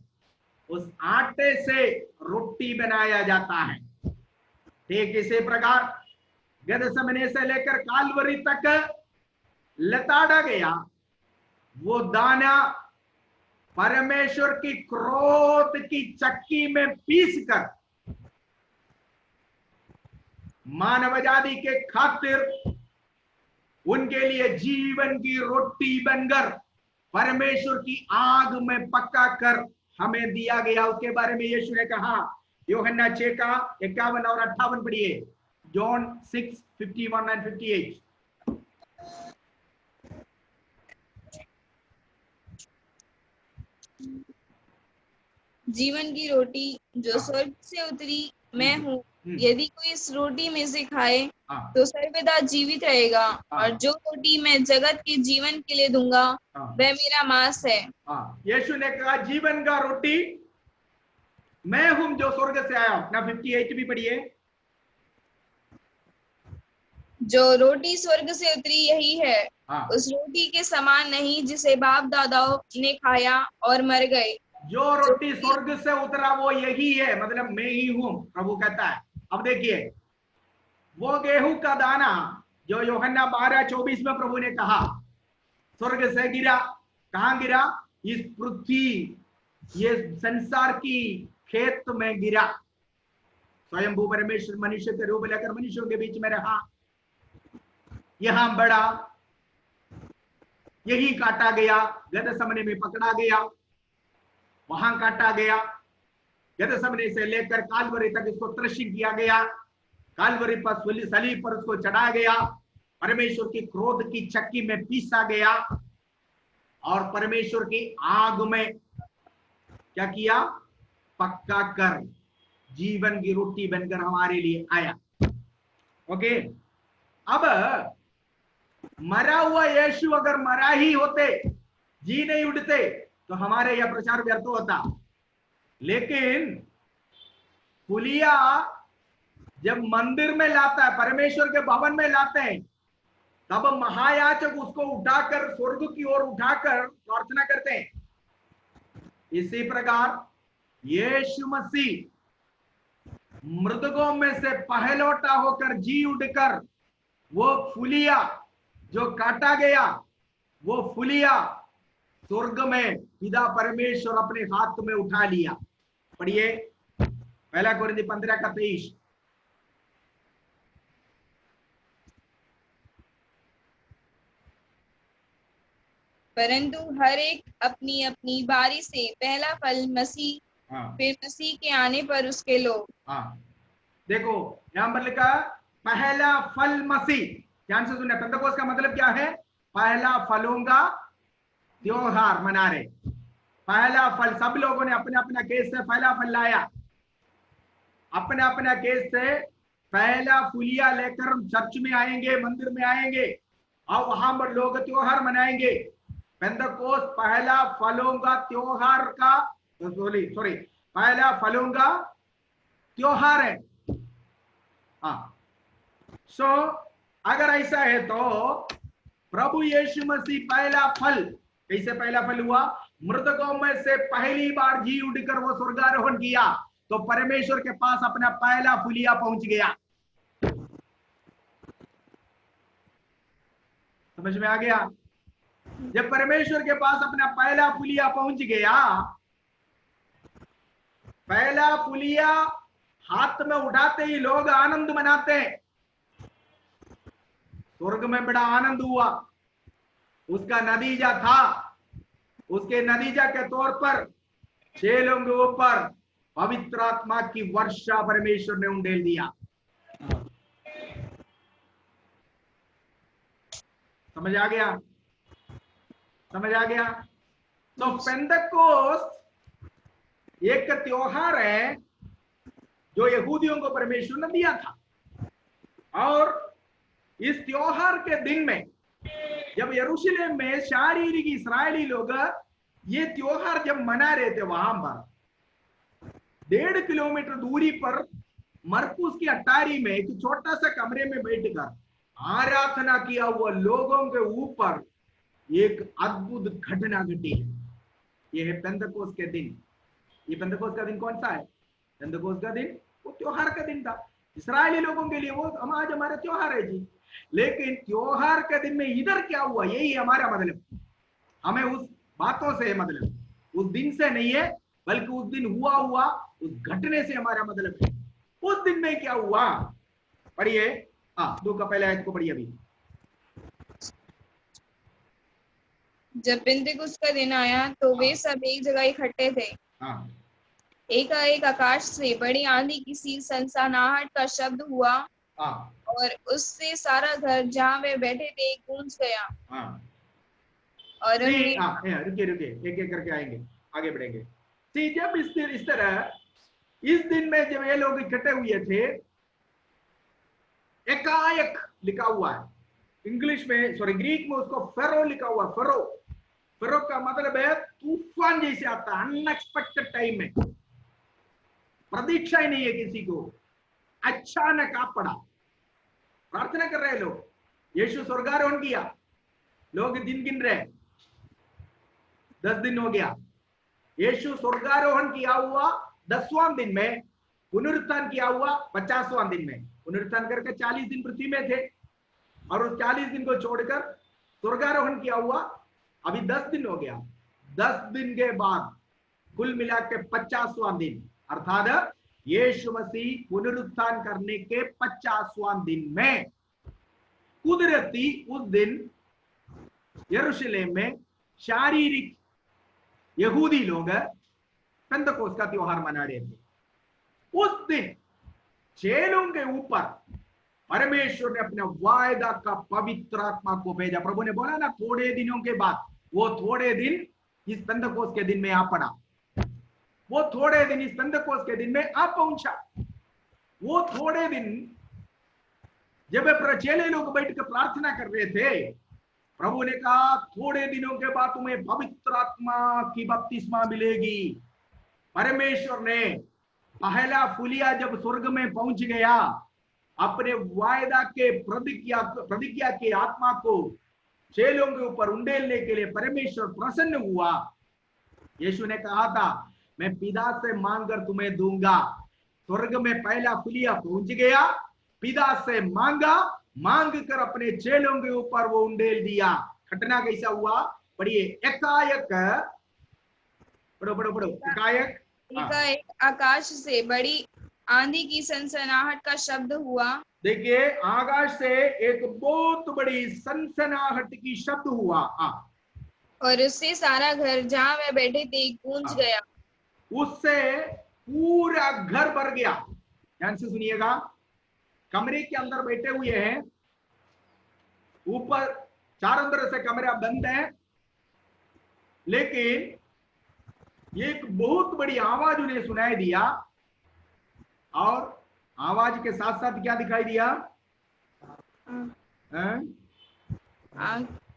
S2: उस आटे से रोटी बनाया जाता है। ठीक इसी प्रकार गदसमने से लेकर कालवरी तक लताड़ा गया वो दाना परमेश्वर की क्रोध की चक्की में पीस कर मानव जाति के खातिर उनके लिए जीवन की रोटी बनकर परमेश्वर की आग में पका कर हमें दिया गया। उसके बारे में यीशु ने कहा, यूहन्ना 6 का 51 और 58 पढ़िए। John 6:51 and 58.
S1: जीवन की रोटी जो
S2: हाँ।
S1: स्वर्ग से उतरी मैं हूँ,
S2: हम्म।
S1: यदि कोई इस रोटी में से खाए
S2: हाँ।
S1: तो सर्वदा जीवित रहेगा।
S2: हाँ।
S1: और जो रोटी मैं जगत के जीवन के लिए दूंगा
S2: हाँ।
S1: वह मेरा मांस है।
S2: हाँ, यीशु ने कहा जीवन का रोटी मैं हूं जो स्वर्ग से आया हूं ना। 58 भी पढ़िए।
S1: जो रोटी स्वर्ग से उतरी यही है,
S2: हाँ।
S1: उस रोटी के समान नहीं जिसे बाप दादाओं ने खाया और मर गए।
S2: जो रोटी स्वर्ग से उतरा वो यही है, मतलब मैं ही हूं, प्रभु कहता है। अब देखिए, वो गेहूं का दाना जो यूहन्ना 12:24 में प्रभु ने कहा स्वर्ग से गिरा, कहां गिरा? इस पृथ्वी, ये संसार की खेत में गिरा। स्वयंभू परमेश्वर मनुष्य के रूप लेकर मनुष्यों के बीच में रहा, यहां बढ़ा, यही काटा गया, गतसमने में पकड़ा गया, वहां काटा गया, गतसमने से लेकर कालवरी तक इसको त्रशिंग किया गया, कालवरी पर सलीब पर उसको चढ़ाया गया, परमेश्वर की क्रोध की चक्की में पीसा गया और परमेश्वर की आग में क्या किया? पक्का कर जीवन की रोटी बनकर हमारे लिए आया। ओके, अब मरा हुआ यीशु अगर मरा ही होते, जी नहीं उठते, तो हमारे यह प्रचार व्यर्थ होता। लेकिन फुलिया जब मंदिर में लाता है, परमेश्वर के भवन में लाते हैं, तब महायाजक उसको उठाकर स्वर्ग की ओर उठाकर प्रार्थना करते हैं। इसी प्रकार यीशु मसीह मृतकों में से पहलौटा होकर जी उठकर वो फुलिया जो काटा गया, वो फुलिया स्वर्ग में पिता परमेश्वर अपने हाथ में उठा लिया। पढ़िए 1 कोरिन्थी 15:23।
S1: परंतु हर एक अपनी अपनी बारी से पहला फल मसीह,
S2: हाँ।
S1: फिर मसीह के आने पर उसके लोग।
S2: हाँ, देखो यहां पर लिखा पहला फल मसीह। ध्यान से सुनिए, पेंतकोस्त का मतलब क्या है? पहला फलों का त्योहार मना रहे। पहला फल, सब लोगों ने अपने अपना केस से पहला फल लाया, अपना अपना केस से पहला फुलिया लेकर चर्च में आएंगे, मंदिर में आएंगे और वहां पर लोग त्योहार मनाएंगे। पेंतकोस्त पहला फलों का त्योहार का सॉरी पहला फलों का त्योहार है। हाँ, सो अगर ऐसा है तो प्रभु यीशु मसीह पहला फल, कैसे पहला फल हुआ? मृतकों में से पहली बार जी उठकर वो स्वर्गारोहण किया, तो परमेश्वर के पास अपना पहला फुलिया पहुंच गया। समझ में आ गया? जब परमेश्वर के पास अपना पहला फुलिया पहुंच गया, पहला फुलिया हाथ में उठाते ही लोग आनंद मनाते हैं। स्वर्ग में बड़ा आनंद हुआ। उसका नतीजा था, उसके नतीजा के तौर पर चेलों के ऊपर पवित्र आत्मा की वर्षा परमेश्वर ने उंडेल दिया। समझ आ गया? समझ आ गया? तो पेंतकोस्त एक त्योहार है जो यहूदियों को परमेश्वर ने दिया था, और इस त्योहार के दिन में जब यरूशलेम में शारीरिक इस्राएली लोग ये त्योहार जब मना रहे थे, वहां पर 1.5 किलोमीटर दूरी पर मरकुस की अटारी में एक छोटा सा कमरे में बैठकर आराधना किया हुआ लोगों के ऊपर एक अद्भुत घटना घटी है। यह है पेंतकोस्त के दिन। ये पेंतकोस्त का दिन कौन सा है? पेंतकोस्त का दिन वो त्योहार का दिन था इस्राएली लोगों के लिए। वो हम आज हमारा त्योहार है जी, लेकिन त्योहार के दिन में इधर क्या हुआ, यही है हमारा मतलब। हमें उस बातों से मतलब, उस दिन से नहीं है, बल्कि उस दिन हुआ उस घटने से हमारा मतलब है। उस दिन में क्या हुआ? पढ़िए, हाँ, 2 का पहले आयत को पढ़िए अभी।
S1: जब पेंतेकुस्त का दिन आया तो वे सब एक जगह इकट्ठे थे।
S2: हाँ।
S1: एकाएक आकाश से बड़ी आंधी की सी सनसनाहट का शब्द हुआ
S2: हाँ
S1: और उससे सारा घर जहाँ वे बैठे थे गूंज गया।
S2: हाँ।
S1: और
S2: सी,
S1: उन्हें
S2: हाँ रुकिए रुकिए, एक एक करके आएंगे, आगे बढ़ेंगे। सी, जब इस तरह इस दिन में जब ये लोग इकट्ठे हुए थे, एकाएक लिखा हुआ है इंग्लिश में, सॉरी ग्रीक में उसको फेरो लिखा हुआ। फेरो, फेरो का मतलब है तूफान जैसे आता है, अनएक्सपेक्टेड टाइम में, प्रतीक्षा ही नहीं है किसी को, अचानक आ पड़ा। प्रार्थना कर रहे लोग, यीशु स्वर्गारोहण किया, लोग दिन गिन रहे, 10 दिन हो गया। यीशु स्वर्गारोहण किया हुआ 10वां दिन में, पुनरुत्थान किया हुआ 50वां दिन में। पुनरुत्थान करके 40 दिन पृथ्वी में थे, और उस 40 दिन को छोड़कर स्वर्गारोहण किया हुआ अभी 10 दिन हो गया। 10 दिन के बाद कुल मिला के 50वां दिन, अर्थात यीशु मसीह पुनरुत्थान करने के 50वां दिन में, कुदरती उस दिन यरूशलेम में शारीरिक यहूदी लोग पेंतकोस्त का त्योहार मना रहे थे। उस दिन चेलों के ऊपर परमेश्वर ने अपने वायदा का पवित्र आत्मा को भेजा। प्रभु ने बोला ना, थोड़े दिनों के बाद, वो थोड़े दिन इस पेंतकोस्त के दिन में आ पड़ा, वो थोड़े दिन इस पेंतकोस्त के दिन में आ पहुंचा। वो थोड़े दिन जब चेले लोग बैठ कर प्रार्थना कर रहे थे, प्रभु ने कहा थोड़े दिनों के बाद तुम्हें पवित्र आत्मा की बपतिस्मा मिलेगी। परमेश्वर ने पहला फुलिया जब स्वर्ग में पहुंच गया, अपने वायदा के प्रतिज्ञा के आत्मा को चेलों के ऊपर उंडेलने के लिए परमेश्वर प्रसन्न हुआ। यीशु ने कहा था, मैं पिता से मांगकर तुम्हें दूंगा। स्वर्ग में पहला फुलिया पहुंच गया, पिता से मांगा, मांग कर अपने चेलों के ऊपर वो उंडेल दिया। घटना कैसा हुआ, पढ़िए। एकाएक, पढ़ो पढ़ो पढ़ो, एकाएक।
S1: एकाएक आकाश से बड़ी आंधी की सनसनाहट का शब्द हुआ।
S2: देखिए, आकाश से एक बहुत बड़ी सनसनाहट की शब्द हुआ।
S1: और उससे सारा घर जहाँ वह बैठे थे गूंज गया।
S2: उससे पूरा घर भर गया। ध्यान से सुनिएगा, कमरे के अंदर बैठे हुए हैं, ऊपर चारों तरफ से कमरा बंद है, लेकिन एक बहुत बड़ी आवाज उन्हें सुनाई दिया, और आवाज के साथ साथ क्या दिखाई दिया?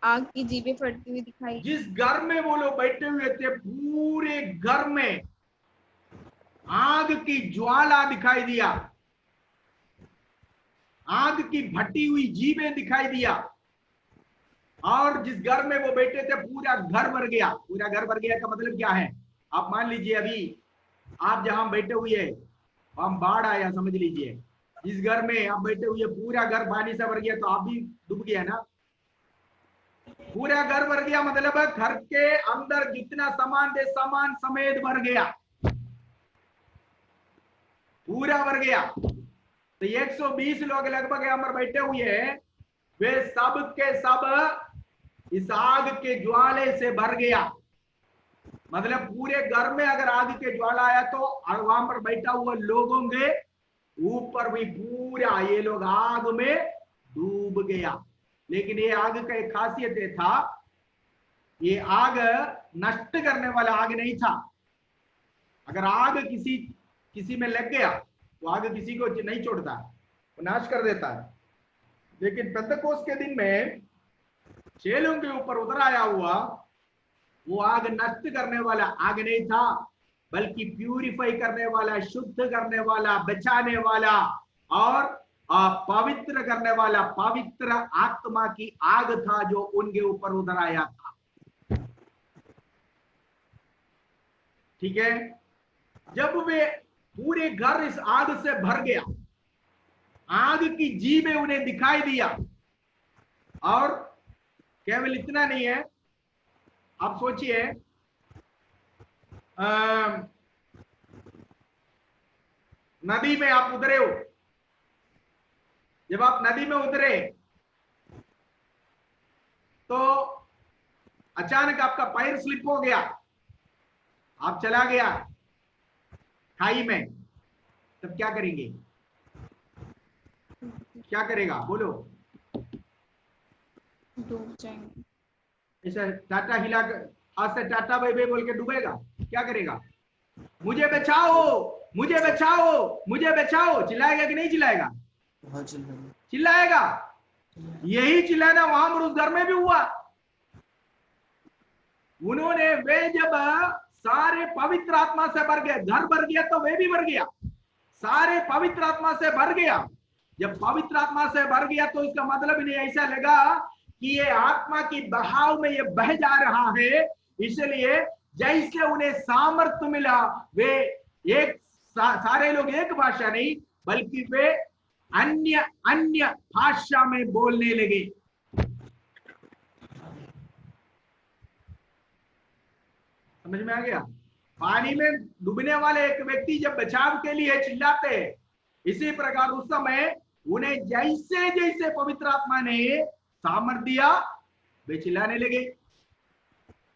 S1: आग की जीभें फटती हुई दिखाई।
S2: जिस घर में वो लोग बैठे हुए थे, पूरे घर में आग की ज्वाला दिखाई दिया, आग की भट्टी हुई जीभें दिखाई दिया, और जिस घर में वो बैठे थे पूरा घर भर गया। पूरा घर भर गया का मतलब क्या है? आप मान लीजिए अभी आप जहां बैठे हुए हम बाढ़ आया, समझ लीजिए, जिस घर में आप बैठे हुए पूरा घर पानी से भर गया, तो आप भी डूब गया ना। पूरा घर भर गया मतलब घर के अंदर जितना सामान थे, सामान समेत भर गया, पूरा भर गया। तो 120 लोग लगभग यहाँ पर बैठे हुए हैं, वे सब के सब इस आग के ज्वाले से भर गया। मतलब पूरे घर में अगर आग के ज्वाला आया तो वहां पर बैठा हुआ लोगों के ऊपर भी पूरा ये लोग आग में डूब गया। लेकिन ये आग का एक खासियत ये था, ये आग नष्ट करने वाला आग नहीं था। अगर आग किसी में लग गया तो आग किसी को नहीं छोड़ता, वो नाश कर देता है। लेकिन पेंतकोस्त के दिन में चेलों के ऊपर उतर आया हुआ वो आग नष्ट करने वाला आग नहीं था, बल्कि प्यूरिफाई करने वाला, शुद्ध करने वाला, बचाने वाला और पवित्र करने वाला पवित्र आत्मा की आग था जो उनके ऊपर उतर आया था। ठीक है, जब वे पूरे घर इस आग से भर गया, आग की जीभें उन्हें दिखाई दिया, और केवल इतना नहीं है, आप सोचिए, नदी में आप उतरे हो, जब आप नदी में उतरे तो अचानक आपका पैर स्लिप हो गया, आप चला गया खाई में, तब क्या करेंगे? क्या करेगा बोलो?
S1: डूब जाएंगे।
S2: ऐसा टाटा हिला आज से टाटा बाय बाय बोल के डूबेगा? क्या करेगा? मुझे बचाओ, मुझे बचाओ, मुझे बचाओ, चिल्लाएगा कि नहीं चिल्लाएगा? चिल्लाएगा। यही चिल्लाना वहां पर उस घर में भी हुआ। उन्होंने वे जब सारे पवित्र आत्मा से भर गए, घर भर गया तो वे भी भर गया, सारे पवित्र आत्मा से भर गया। जब पवित्र आत्मा से भर गया तो इसका मतलब नहीं ऐसा लगा कि ये आत्मा की बहाव में ये बह जा रहा है, इसलिए जैसे उन्हें सामर्थ्य मिला वे एक सारे लोग एक भाषा नहीं बल्कि वे अन्य अन्य भाषा में बोलने लगे। समझ में आ गया? पानी में डूबने वाले एक व्यक्ति जब बचाव के लिए चिल्लाते हैं, इसी प्रकार उस समय उन्हें जैसे जैसे पवित्र आत्मा ने सामर्थ्य दिया वे चिल्लाने लगे,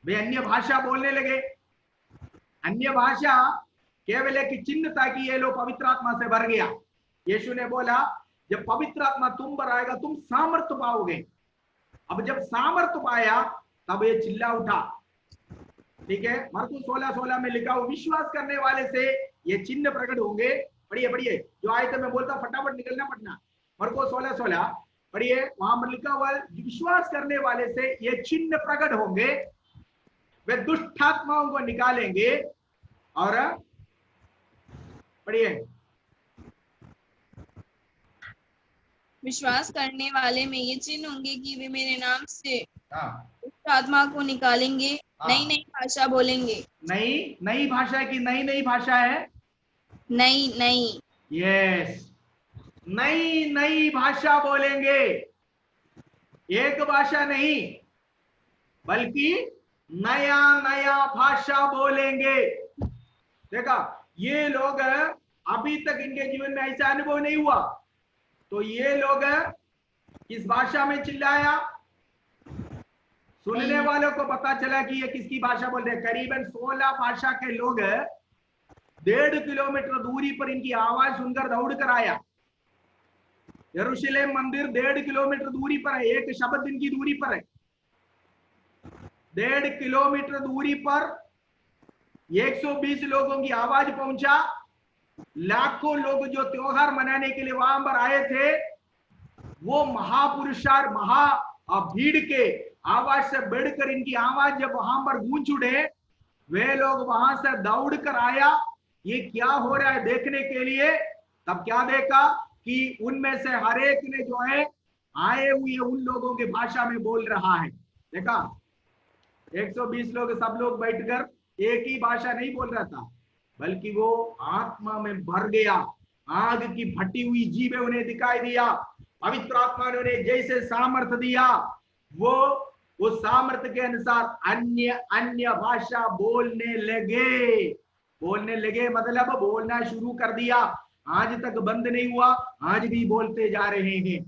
S2: वे अन्य भाषा बोलने लगे। अन्य भाषा केवल एक चिन्ह था कि ये लोग पवित्र आत्मा से भर गया। यीशु ने बोला जब पवित्र आत्मा तुम पर आएगा तुम सामर्थ्य पाओगे। अब जब सामर्थ्य पाया तब ये चिल्ला उठा। ठीक है, मरकुस 16:16 में लिखा हो विश्वास करने वाले से ये चिन्ह प्रकट होंगे। पढ़िए पढ़िए, जो आयत में बोलता फटाफट निकलना पड़ना। मरकुस 16:16 पढ़िए, वहां पर लिखा हुआ विश्वास करने वाले से ये चिन्ह प्रकट होंगे, वे दुष्ट आत्माओं को निकालेंगे। और पढ़िए,
S1: विश्वास करने वाले में ये चिन्ह होंगे कि वे मेरे नाम से
S2: हाँ
S1: आत्मा को निकालेंगे, नई नई भाषा बोलेंगे।
S2: नई नई भाषा की नई नई भाषा है,
S1: नई नई,
S2: यस, नई नई भाषा बोलेंगे। एक भाषा नहीं बल्कि नया नया भाषा बोलेंगे। देखा, ये लोग अभी तक इनके जीवन में ऐसा अनुभव नहीं हुआ, तो ये लोग किस भाषा में चिल्लाया, सुनने वालों को पता चला कि ये किसकी भाषा बोल रहे हैं। करीबन 16 भाषा के लोग 1.5 किलोमीटर दूरी पर इनकी आवाज सुनकर दौड़ कर आया। यरूशलेम मंदिर 1.5 किलोमीटर दूरी पर है, एक शब्द इनकी दूरी पर है। 1.5 किलोमीटर दूरी पर 120 लोगों की आवाज पहुंचा। लाखों लोग जो त्योहार मनाने के लिए वहां पर आए थे, वो महापुरुषार महा भीड़ के आवाज से बढ़कर इनकी आवाज जब वहां पर गूंज उठे, वे लोग वहां से दौड़ कर आया ये क्या हो रहा है देखने के लिए। तब क्या देखा कि उनमें से हर एक ने जो है आए हुए उन लोगों की भाषा में बोल रहा है। देखा, 120 लोग सब लोग बैठकर एक ही भाषा नहीं बोल रहा था, बल्कि वो आत्मा में भर गया। आग की फटी हुई जीभें उन्हें दिखाई दिया। पवित्र आत्मा ने उन्हें जैसे सामर्थ्य दिया, वो उस सामर्थ्य के अनुसार अन्य अन्य भाषा बोलने लगे। बोलने लगे मतलब बोलना शुरू कर दिया। आज तक बंद नहीं हुआ, आज भी बोलते जा रहे हैं।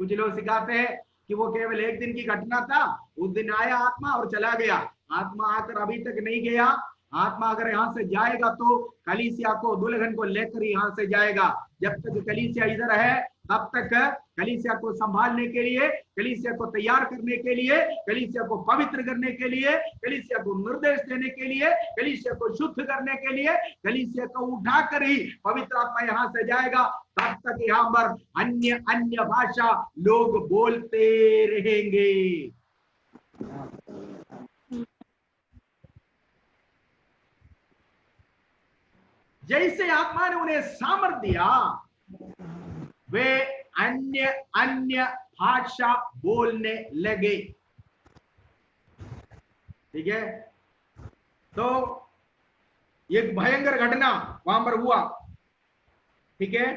S2: कुछ लोग सिखाते हैं कि वो केवल एक दिन की घटना था, उस दिन आया आत्मा और चला गया। आत्मा आकर अभी तक नहीं गया। आत्मा अगर यहाँ से जाएगा तो कलीसिया को, दुल्हन को लेकर यहाँ से जाएगा। जब तक कलीसिया इधर है तब तक कलीसिया को संभालने के लिए, कलीसिया को तैयार करने के लिए, कलीसिया को पवित्र करने के लिए, कलीसिया को निर्देश देने के लिए, कलीसिया को शुद्ध करने के लिए, कलीसिया को उठाकर ही पवित्र आत्मा यहाँ से जाएगा। तब तक यहाँ पर अन्य अन्य भाषा लोग बोलते रहेंगे। जैसे आत्मा ने उन्हें सामर्थ्य दिया, वे अन्य अन्य भाषा बोलने लगे। ठीक है, तो एक भयंकर घटना वहां पर हुआ। ठीक है,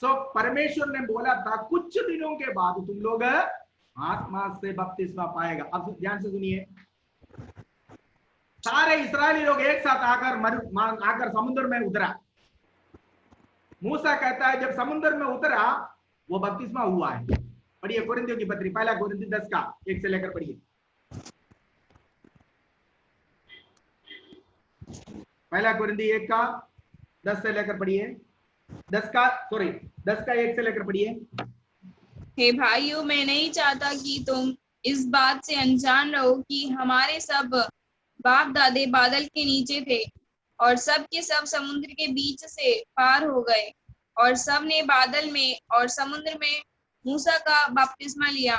S2: सो परमेश्वर ने बोला था कुछ दिनों के बाद तुम लोग आत्मा से बपतिस्मा पाएगा। अब ध्यान से सुनिए, सारे इस्राएली लोग एक साथ आकर समुद्र में उतरा। मूसा कहता है जब समुद्र में उतरा वो बपतिस्मा हुआ है। पढ़िए कोरिन्थियों की पत्री, पहला कोरिन्थी 10 का 1 से लेकर पढ़िए। पहला कोरिन्थी 1 का 10 से लेकर पढ़िए। 10 का 1 से लेकर पढ़िए।
S1: हे भाइयों, मैं नहीं चाहता कि तुम इस बात से अनजान रहो कि हमारे सब बाप दादे बादल के नीचे थे और सब के सब समुद्र के बीच से पार हो गए और सब ने बादल में और समुद्र में मूसा का बपतिस्मा लिया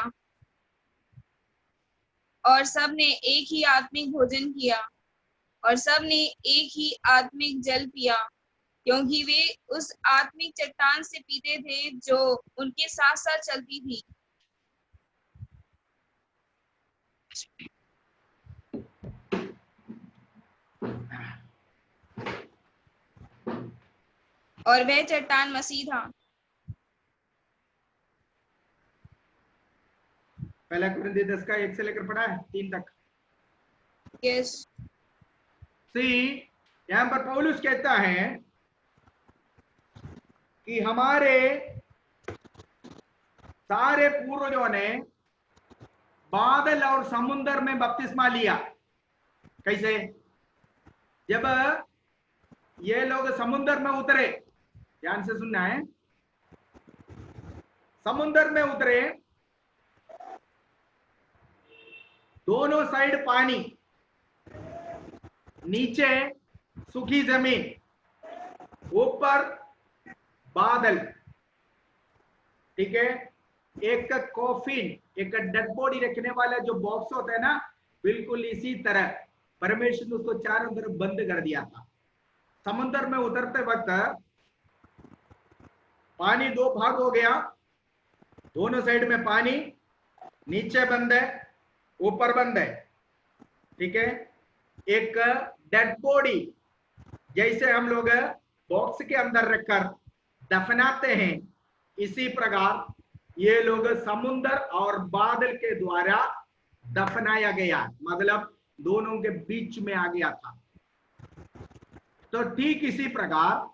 S1: और सब ने एक ही आत्मिक भोजन किया और सब ने एक ही आत्मिक जल पिया, क्योंकि वे उस आत्मिक चट्टान से पीते थे जो उनके साथ साथ चलती थी। और वह चट्टान मसीह था।
S2: पहला कुरिन्थी 10 का 1 से लेकर पढ़ा है 3 तक।
S1: यस।
S2: सी यहाँ पर पौलुस कहता है कि हमारे सारे पूर्वजों ने बादल और समुद्र में बपतिस्मा लिया। कैसे? जब ये लोग समुद्र में उतरे, ध्यान से सुनना है, समुद्र में उतरे, दोनों साइड पानी, नीचे सूखी जमीन, ऊपर बादल, ठीक है। एक कॉफिन, एक डेड बॉडी रखने वाला जो बॉक्स होता है ना, बिल्कुल इसी तरह परमेश्वर ने उसको चारों तरफ बंद कर दिया था। समुद्र में उतरते वक्त पानी दो भाग हो गया, दोनों साइड में पानी, नीचे बंद है, ऊपर बंद है, ठीक है। एक डेड बॉडी जैसे हम लोग बॉक्स के अंदर रखकर दफनाते हैं, इसी प्रकार ये लोग समुद्र और बादल के द्वारा दफनाया गया, मतलब दोनों के बीच में आ गया था। तो ठीक इसी प्रकार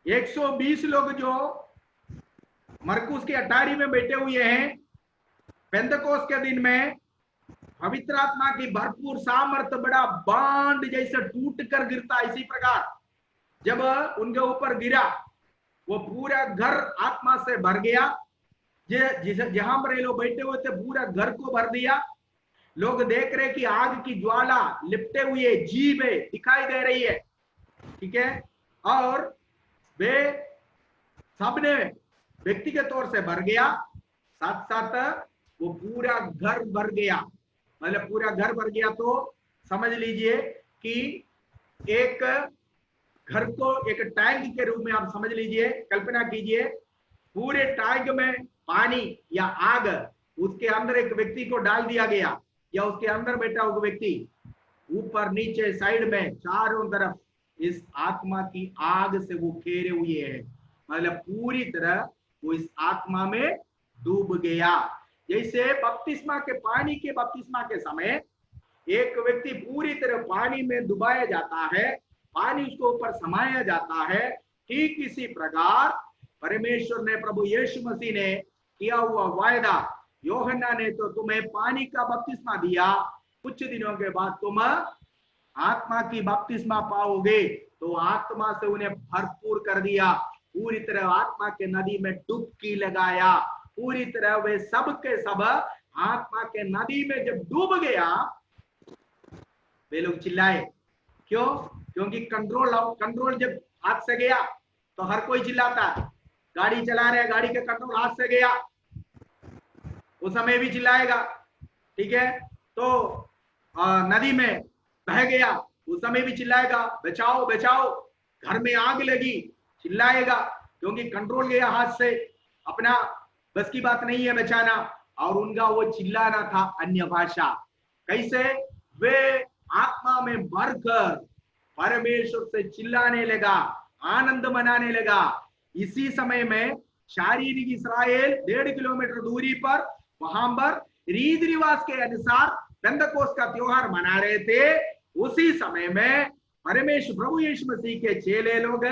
S2: 120 लोग जो मरकुस के अटारी में बैठे हुए हैं, पेंतकोस के दिन में पवित्र आत्मा की भरपूर सामर्थ्य बड़ा बांध जैसे टूट कर गिरता, इसी प्रकार जब उनके ऊपर गिरा वो पूरा घर आत्मा से भर गया। जहां पर ये लोग बैठे हुए थे पूरा घर को भर दिया। लोग देख रहे कि आग की ज्वाला लिपटे हुए जीव दिखाई दे रही है, ठीक है। और वे सबने व्यक्तिगत तौर से भर गया, साथ साथ वो पूरा घर भर गया। मतलब पूरा घर भर गया तो समझ लीजिए कि एक घर को एक टैंक के रूप में आप समझ लीजिए, कल्पना कीजिए, पूरे टैंक में पानी या आग, उसके अंदर एक व्यक्ति को डाल दिया गया या उसके अंदर बैठा हुआ व्यक्ति, ऊपर नीचे साइड में चारों तरफ इस आत्मा की आग से वो घेरे हुए हैं। मतलब पूरी तरह वो इस आत्मा में डूब गया। जैसे बपतिस्मा के पानी के बपतिस्मा के समय एक व्यक्ति पूरी तरह पानी में डुबाया जाता है, पानी उसको ऊपर समाया जाता है, ठीक इसी प्रकार परमेश्वर ने, प्रभु यीशु मसीह ने किया हुआ वायदा, यूहन्ना ने तो तुम्हें पानी का बपतिस्मा दिया, कुछ दिनों के बाद तुम आत्मा की बपतिस्मा पाओगे। तो आत्मा से उन्हें भरपूर कर दिया, पूरी तरह आत्मा के नदी में डुबकी लगाया, पूरी तरह वे सब के सब आत्मा के नदी में जब डूब गया, वे लोग चिल्लाए। क्यों? क्योंकि कंट्रोल जब हाथ से गया तो हर कोई चिल्लाता है। गाड़ी चला रहे, गाड़ी का कंट्रोल हाथ से गया, उस समय भी चिल्लाएगा, ठीक है। तो नदी में बह गया, उस समय भी चिल्लाएगा, बचाओ बचाओ, घर में आग लगी, चिल्लाएगा, क्योंकि कंट्रोल गया हाथ से, अपना बस की बात नहीं है बचाना। और उनका वो चिल्लाना था अन्य भाषा। कैसे? वे आत्मा में भरकर परमेश्वर से चिल्लाने लगा, आनंद मनाने लगा। इसी समय में शारीरिक इस्राएल 1.5 किलोमीटर दूरी पर वहां पर रीति रिवाज के अनुसार पेंतकोस्त का त्योहार मना रहे थे। उसी समय में परमेश्वर प्रभु यीशु मसीह के चेले लोग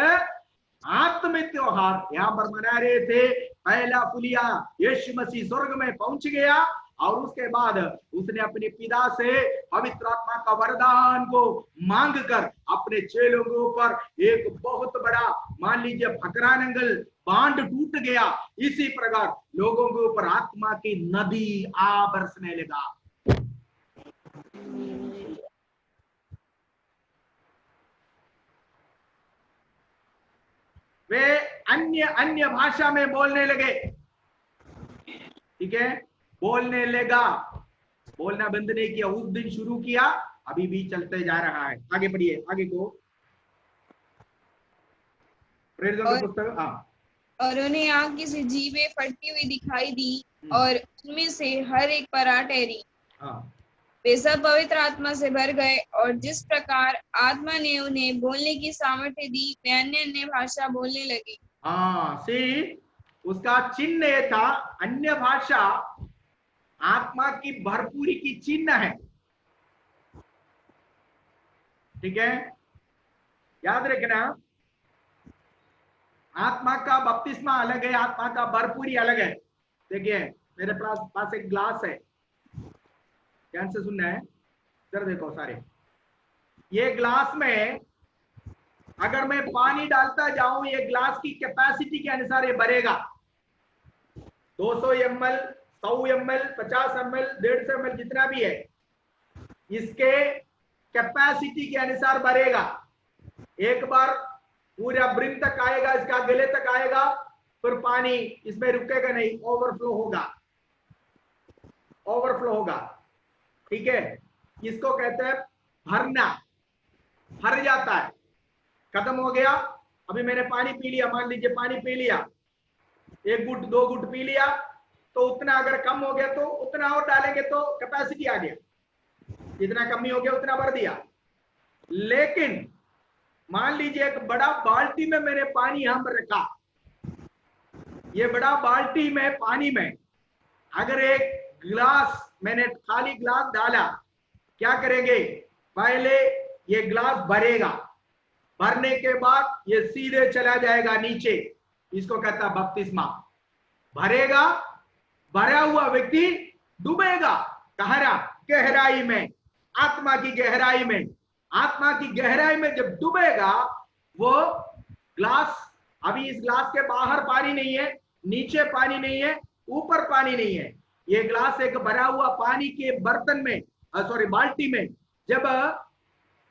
S2: आत्मिक त्योहार यहाँ पर मना रहे थे। पहला फुलिया यीशु मसीह स्वर्ग में पहुंच गया और उसके बाद उसने अपने पिता से पवित्र आत्मा का वरदान को मांग कर अपने चेलों के ऊपर एक बहुत बड़ा, मान लीजिए, फकरा नंगल बांध टूट गया, इसी प्रकार लोगों के ऊपर आत्मा की नदी आ बरसने लगा। वे अन्य अन्य भाषा में बोलने लगे। ठीक है, बोलने लगा, बोलना बंद नहीं किया, उस दिन शुरू किया, अभी भी चलते जा रहा है। आगे बढ़िए, आगे को प्रेरितों की पुस्तक। हाँ,
S1: और उन्हें आग की सी जीभें फटती हुई दिखाई दी और उनमें से हर एक परा ठहरी।
S2: हाँ,
S1: वे सब पवित्र आत्मा से भर गए और जिस प्रकार आत्मा ने उन्हें बोलने की सामर्थ्य दी वे अन्य अन्य भाषा बोलने लगे।
S2: हाँ, सी उसका चिन्ह ये था, अन्य भाषा आत्मा की भरपूरी की चिन्ह है। ठीक है, याद रखना, आत्मा का बपतिस्मा अलग है, आत्मा का भरपूरी अलग है। देखिए मेरे पास एक ग्लास है, ध्यान से सुनना है, इधर देखो सारे। ये ग्लास में अगर मैं पानी डालता जाऊं, ये ग्लास की कैपेसिटी के अनुसार ये भरेगा। 200 ml, 100 ml, 50 ml, 150 ml, जितना भी है, इसके कैपेसिटी के अनुसार भरेगा। एक बार पूरा ब्रिम तक आएगा, इसका गले तक आएगा, फिर पानी इसमें रुकेगा नहीं, ओवरफ्लो होगा, ओवरफ्लो होगा। ठीक है, इसको कहते हैं भरना, भर जाता है, खत्म हो गया। अभी मैंने पानी पी लिया, मान लीजिए पानी पी लिया, 1 घुट 2 घुट पी लिया, तो उतना अगर कम हो गया तो उतना और डालेंगे तो कैपेसिटी आ गया, जितना कमी हो गया उतना भर दिया। लेकिन मान लीजिए एक बड़ा बाल्टी में मैंने पानी यहां पर रखा, ये बड़ा बाल्टी में पानी में अगर एक ग्लास, मैंने खाली ग्लास डाला, क्या करेंगे, पहले ये ग्लास भरेगा, भरने के बाद ये सीधे चला जाएगा नीचे, इसको कहता है बपतिस्मा। भरेगा, भरा हुआ व्यक्ति डूबेगा, गहरा गहराई में, आत्मा की गहराई में। आत्मा की गहराई में जब डूबेगा वो ग्लास, अभी इस ग्लास के बाहर पानी नहीं है, नीचे पानी नहीं है, ऊपर पानी नहीं है, ये ग्लास एक भरा हुआ पानी के बर्तन में, सॉरी बाल्टी में, जब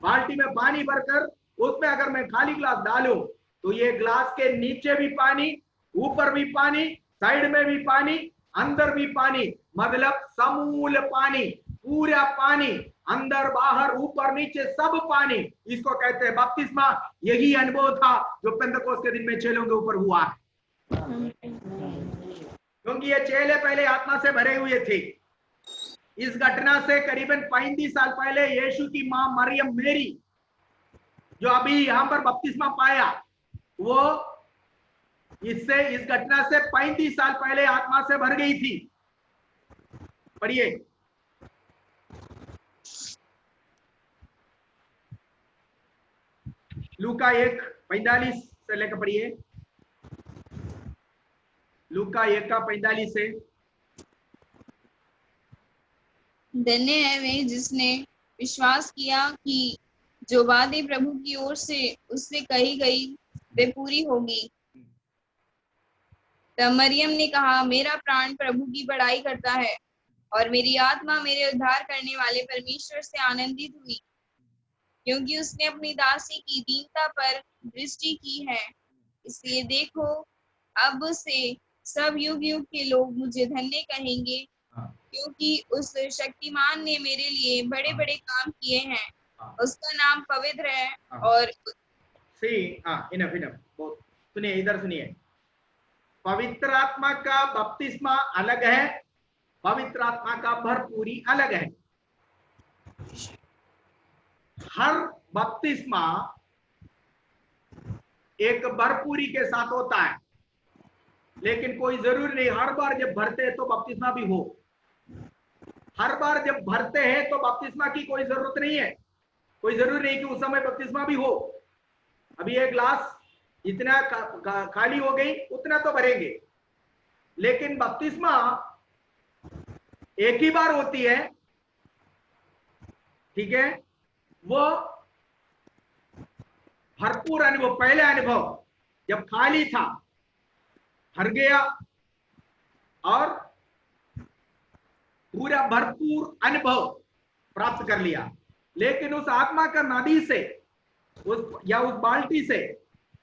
S2: बाल्टी में पानी भरकर उसमें अगर मैं खाली ग्लास डालूं तो ये ग्लास के नीचे भी पानी, ऊपर भी पानी, साइड में भी पानी, अंदर भी पानी, मतलब समूल पानी, पूरा पानी, अंदर बाहर ऊपर नीचे सब पानी, इसको कहते हैं बपतिस्मा। यही अनुभव था जो पेंतकोस्त के दिन में चेलों के ऊपर हुआ है, क्योंकि ये चेले पहले आत्मा से भरे हुए थे। इस घटना से करीबन 35 साल पहले यीशु की मां मरियम मेरी, जो अभी यहां पर बपतिस्मा पाया, वो इससे, इस घटना से 35 साल पहले आत्मा से भर गई थी। पढ़िए, लूका 1:45 से लेकर पढ़िए, लूका 1:45 से।
S1: धन्य है वे जिसने विश्वास किया कि जो बातें प्रभु की ओर से उससे कही गई वे पूरी होगी। तब मरियम ने कहा, मेरा प्राण प्रभु की बड़ाई करता है और मेरी आत्मा मेरे उद्धार करने वाले परमेश्वर से आनंदित हुई, क्योंकि उसने अपनी दासी की दीनता पर दृष्टि की है। इसलिए देखो, अब से सब युग युग के लोग मुझे धन्य कहेंगे, क्योंकि उस शक्तिमान ने मेरे लिए बड़े बड़े काम किए हैं। उसका नाम पवित्र है। और
S2: इनफ इनफ, बहुत सुनिए, इधर सुनिए। पवित्र आत्मा का बपतिस्मा अलग है, पवित्र आत्मा का भरपूरी अलग है। हर बपतिस्मा एक भरपूरी के साथ होता है, लेकिन कोई जरूरी नहीं हर बार जब भरते हैं तो बपतिस्मा भी हो। हर बार जब भरते हैं तो बपतिस्मा की कोई जरूरत नहीं है, कोई जरूरी नहीं कि उस समय बपतिस्मा भी हो। अभी एक ग्लास इतना खाली हो गई, उतना तो भरेंगे, लेकिन बपतिस्मा एक ही बार होती है। ठीक है, वो भरपूर अनुभव, पहले अनुभव जब खाली था भर गया और पूरा भरपूर अनुभव प्राप्त कर लिया। लेकिन उस आत्मा का नदी से उस बाल्टी से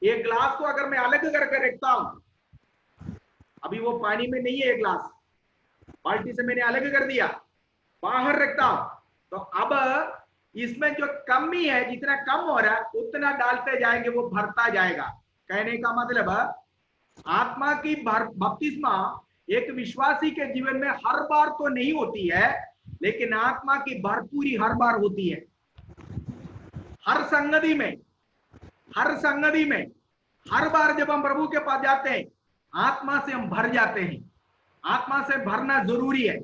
S2: एक ग्लास को अगर मैं अलग करके रखता हूं, अभी वो पानी में नहीं है, एक ग्लास बाल्टी से मैंने अलग कर दिया, बाहर रखता हूं, तो अब इसमें जो कमी है, जितना कम हो रहा है उतना डालते जाएंगे, वो भरता जाएगा। कहने का मतलब आत्मा की बपतिस्मा एक विश्वासी के जीवन में हर बार तो नहीं होती है, लेकिन आत्मा की भरपूरी हर बार होती है। हर संगति में हर बार जब हम प्रभु के पास जाते हैं, आत्मा से हम भर जाते हैं। आत्मा से भरना जरूरी है,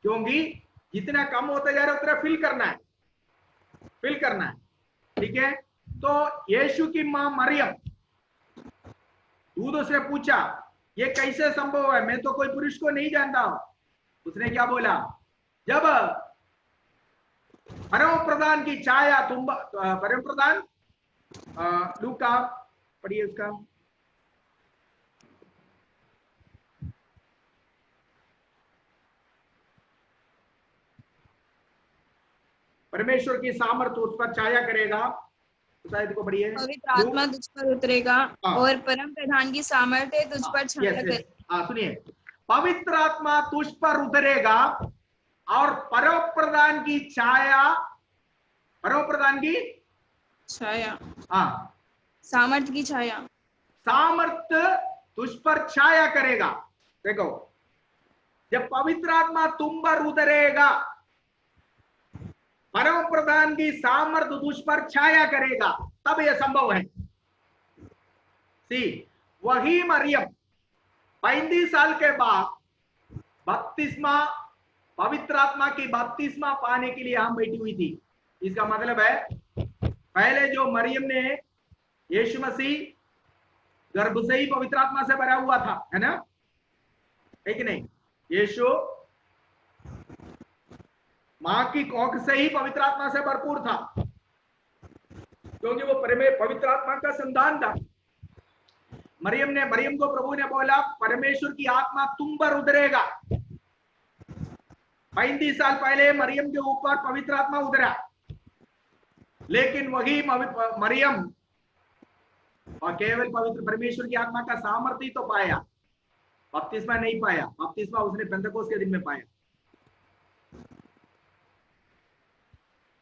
S2: क्योंकि जितना कम होता जा रहा है उतना फिल करना है। ठीक है। तो यीशु की मां मरियम दूध से पूछा, ये कैसे संभव है, मैं तो कोई पुरुष को नहीं जानता हूं। उसने क्या बोला, जब परम प्रधान की छाया परम प्रधान लूका पढ़िए उसका, परमेश्वर की सामर्थ्य उस पर छाया करेगा, शायद को पढ़िए।
S1: पवित्र आत्मा तुझ पर उतरेगा और परम प्रधान की सामर्थ्य तुझ पर छाया करेगी।
S2: सुनिए, पवित्र आत्मा तुझ पर उतरेगा और परम प्रधान की छाया, परम प्रधान की
S1: छाया,
S2: हाँ,
S1: सामर्थ्य की छाया,
S2: सामर्थ्य तुझ पर छाया करेगा। देखो, जब पवित्र आत्मा तुम पर उतरेगा, परम प्रधान की सामर्थ्य तुझ पर छाया करेगा, तब यह संभव है। सी, वही मरियम 35 साल के बाद बपतिस्मा, पवित्र आत्मा की बपतिस्मा पाने के लिए हम बैठी हुई थी। इसका मतलब है, पहले जो मरियम ने यीशु मसीह गर्भ से ही पवित्र आत्मा से भरा हुआ था, है ना, है कि नहीं? यीशु मां की कोख से ही पवित्र आत्मा से भरपूर था, क्योंकि वो पवित्र आत्मा का संतान था। मरियम को प्रभु ने बोला, परमेश्वर की आत्मा तुम पर उतरेगा। 35 साल पहले मरियम के ऊपर पवित्र आत्मा उतरा, लेकिन वही मरियम और केवल पवित्र परमेश्वर की आत्मा का सामर्थ्य तो पाया, बपतिस्मा नहीं पाया। बपतिस्मा उसने पेंतकोस्त के दिन में पाया,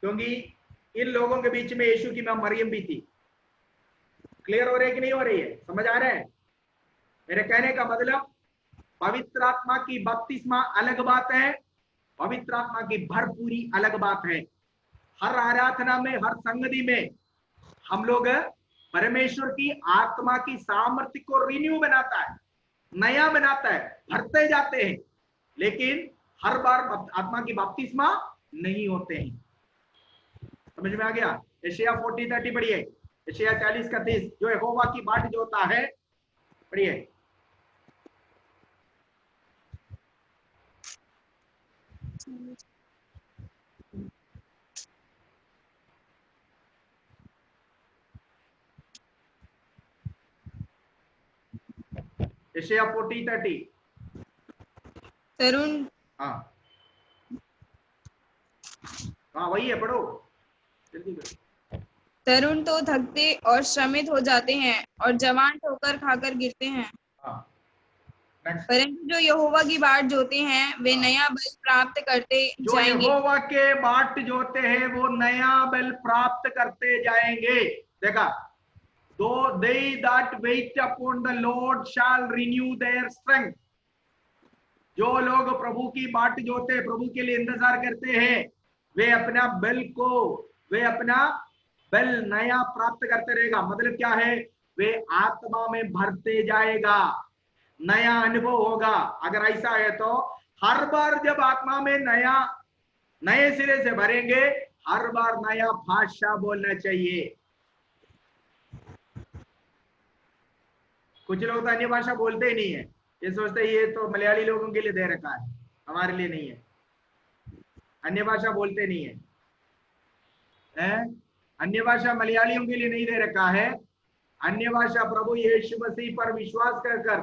S2: क्योंकि इन लोगों के बीच में यीशु की मां मरियम भी थी। क्लियर हो रही है कि नहीं हो रही है? समझ आ रहा है मेरे कहने का मतलब? पवित्र आत्मा की बपतिस्मा अलग बात है, पवित्र आत्मा की भरपूरी अलग बात है। हर आराधना में, हर संगति में हम लोग परमेश्वर की आत्मा की सामर्थ्य को रिन्यू बनाता है, नया बनाता है, भरते जाते हैं, लेकिन हर बार आत्मा की बपतिस्मा नहीं होते हैं। समझ में आ गया? यशायाह 40:30 पढ़िए, यशायाह 40:30, जो यहोवा की बाट जोता है, पढ़िए। यशायाह 40:30।
S1: तरुण,
S2: हाँ हाँ वही है, पढ़ो जल्दी करो।
S1: तरुण तो थकते और श्रमित हो जाते हैं और जवान ठोकर खाकर गिरते हैं, परंतु जो यहोवा की बाट जोते हैं वे नया बल प्राप्त करते जाएंगे।
S2: जो यहोवा के बाट जोते हैं वो नया बल प्राप्त करते जाएंगे। देखा, they that wait upon the Lord shall renew their strength। जो लोग प्रभु की बाट जोते, प्रभु के लिए इंतजार करते हैं, वे अपना बल नया प्राप्त करते रहेगा। मतलब क्या है? वे आत्मा में भरते जाएगा, नया अनुभव होगा। अगर ऐसा है तो हर बार जब आत्मा में नए सिरे से भरेंगे, हर बार नया भाषा बोलना चाहिए। कुछ लोग तो अन्य भाषा बोलते ही नहीं है, ये सोचते हैं ये तो मलयाली लोगों के लिए दे रखा है, हमारे लिए नहीं है। अन्य भाषा बोलते नहीं है, अन्य भाषा मलयालियों के लिए नहीं दे रखा है। अन्य भाषा प्रभु यीशु मसीह पर विश्वास कर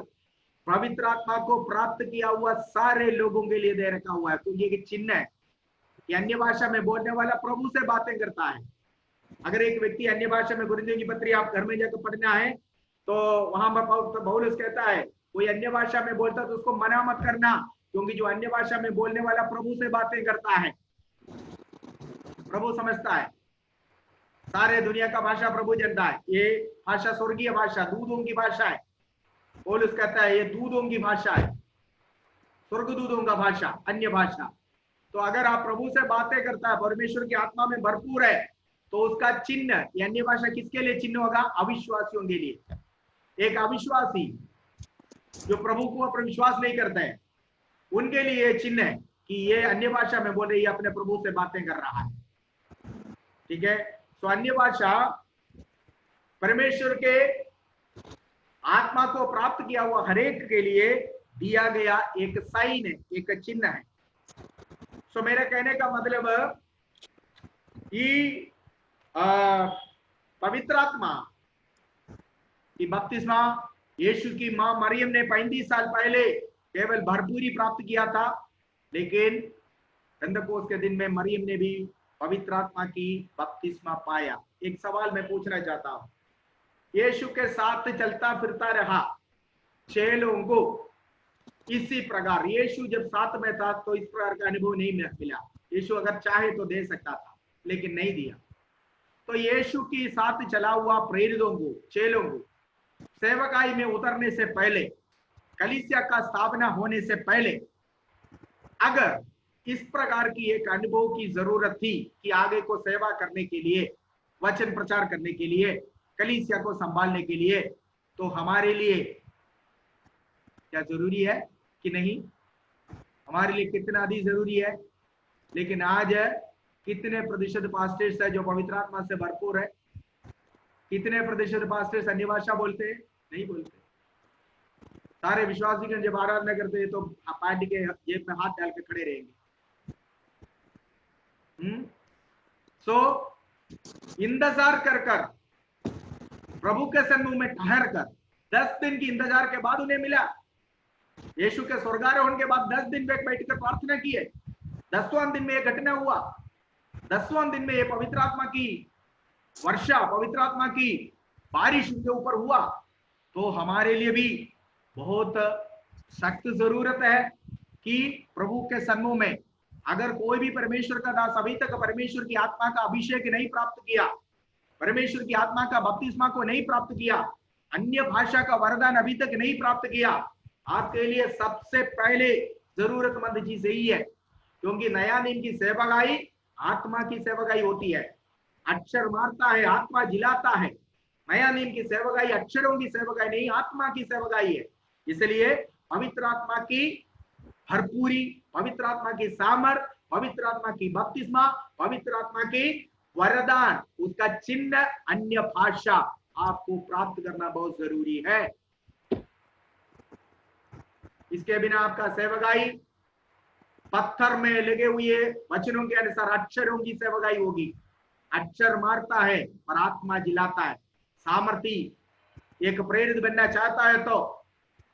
S2: पवित्र आत्मा को प्राप्त किया हुआ सारे लोगों के लिए दे रखा हुआ है, क्योंकि एक चिन्ह है कि अन्य भाषा में बोलने वाला प्रभु से बातें करता है। अगर एक व्यक्ति अन्य भाषा में, कुरिन्थियों की पत्री आप घर में जाकर पढ़ना है तो वहां पर पौलुस कहता है कोई अन्य भाषा में बोलता तो उसको मना मत करना, क्योंकि जो अन्य भाषा में बोलने वाला प्रभु से बातें करता है। प्रभु समझता है, सारे दुनिया का भाषा प्रभु जानता है। ये भाषा स्वर्गीय भाषा, दूधों की भाषा है। पौलुस कहता है ये दूधों की भाषा है, स्वर्गदूतों का भाषा, अन्य भाषा। तो अगर आप प्रभु से बातें करता है, परमेश्वर की आत्मा में भरपूर है, तो उसका चिन्ह, अन्य भाषा किसके लिए चिन्ह होगा? अविश्वासियों के लिए। एक अविश्वासी जो प्रभु को अपना विश्वास नहीं करते हैं, उनके लिए चिन्ह है कि ये अन्य भाषा में बोल रही है, अपने प्रभु से बातें कर रहा है। ठीक है, तो अन्य भाषा परमेश्वर के आत्मा को प्राप्त किया हुआ हरेक के लिए दिया गया एक साइन है, एक चिन्ह है। सो मेरा कहने का मतलब कि पवित्र आत्मा की बपतिस्मा यीशु की मां मरियम ने 35 साल पहले केवल भरपूरी प्राप्त किया था, लेकिन पेंतकोस्त के दिन में मरियम ने भी पवित्र आत्मा की बपतिस्मा पाया। एक सवाल मैं पूछना चाहता हूं, यीशु के साथ चलता फिरता रहा चेलों को, इसी प्रकार यीशु जब साथ में था तो इस प्रकार का अनुभव नहीं मिला। यीशु अगर चाहे तो दे सकता था, लेकिन नहीं दिया। तो यीशु की साथ चला हुआ प्रेरितों को, चेलों को सेवकाई में उतरने से पहले, कलीसिया का स्थापना होने से पहले, अगर इस प्रकार की एक अनुभव की जरूरत थी कि आगे को सेवा करने के लिए, वचन प्रचार करने के लिए, कलीसिया को संभालने के लिए, तो हमारे लिए क्या जरूरी है कि नहीं? हमारे लिए कितना अधिक जरूरी है। लेकिन आज कितने प्रतिशत पास्टर्स है जो पवित्र आत्मा से भरपूर है? कितने प्रतिशत पास्टर्स अन्य भाषा बोलते हैं? नहीं बोलते। सारे विश्वासीगण जब आराधना करते हैं तो पार्टी के जेब में हाथ डाल के खड़े रहेंगे। सो इंतजार कर कर, प्रभु के सन्मुख में ठहर कर, 10 दिन की इंतजार के बाद उन्हें मिला। यीशु के स्वर्गारोहण के बाद 10 दिन बैठकर प्रार्थना की है। 10वां दिन में यह घटना हुआ। 10वां दिन में यह पवित्र आत्मा की वर्षा, पवित्र आत्मा की बारिश उनके ऊपर हुआ। तो हमारे लिए भी बहुत सख्त जरूरत है कि प्रभु के सन्मुख में अगर कोई भी परमेश्वर का दास अभी तक परमेश्वर की आत्मा का अभिषेक नहीं प्राप्त किया, परमेश्वर की आत्मा का बपतिस्मा को नहीं प्राप्त किया, अन्य भाषा का वरदान अभी तक नहीं प्राप्त किया, आपके लिए सबसे पहले जरूरतमंद चीज यही है। क्योंकि नया नियम की सेवकाई आत्मा की सेवकाई होती है। अक्षर मारता है, आत्मा जिलाता है। नया नियम की सेवकाई अक्षरों की सेवकाई नहीं, आत्मा की सेवकाई है। इसलिए पवित्र आत्मा की भरपूरी, पवित्र आत्मा की सामर्थ, पवित्र आत्मा की बपतिस्मा, पवित्र आत्मा की वरदान, उसका चिन्ह अन्य भाषा आपको प्राप्त करना बहुत जरूरी है। इसके बिना आपका सेवकाई पत्थर में लगे हुए वचनों के अनुसार अक्षरों की सेवकाई होगी। अक्षर मारता है पर आत्मा जिलाता है। सामर्थी एक प्रेरित बनना चाहता है तो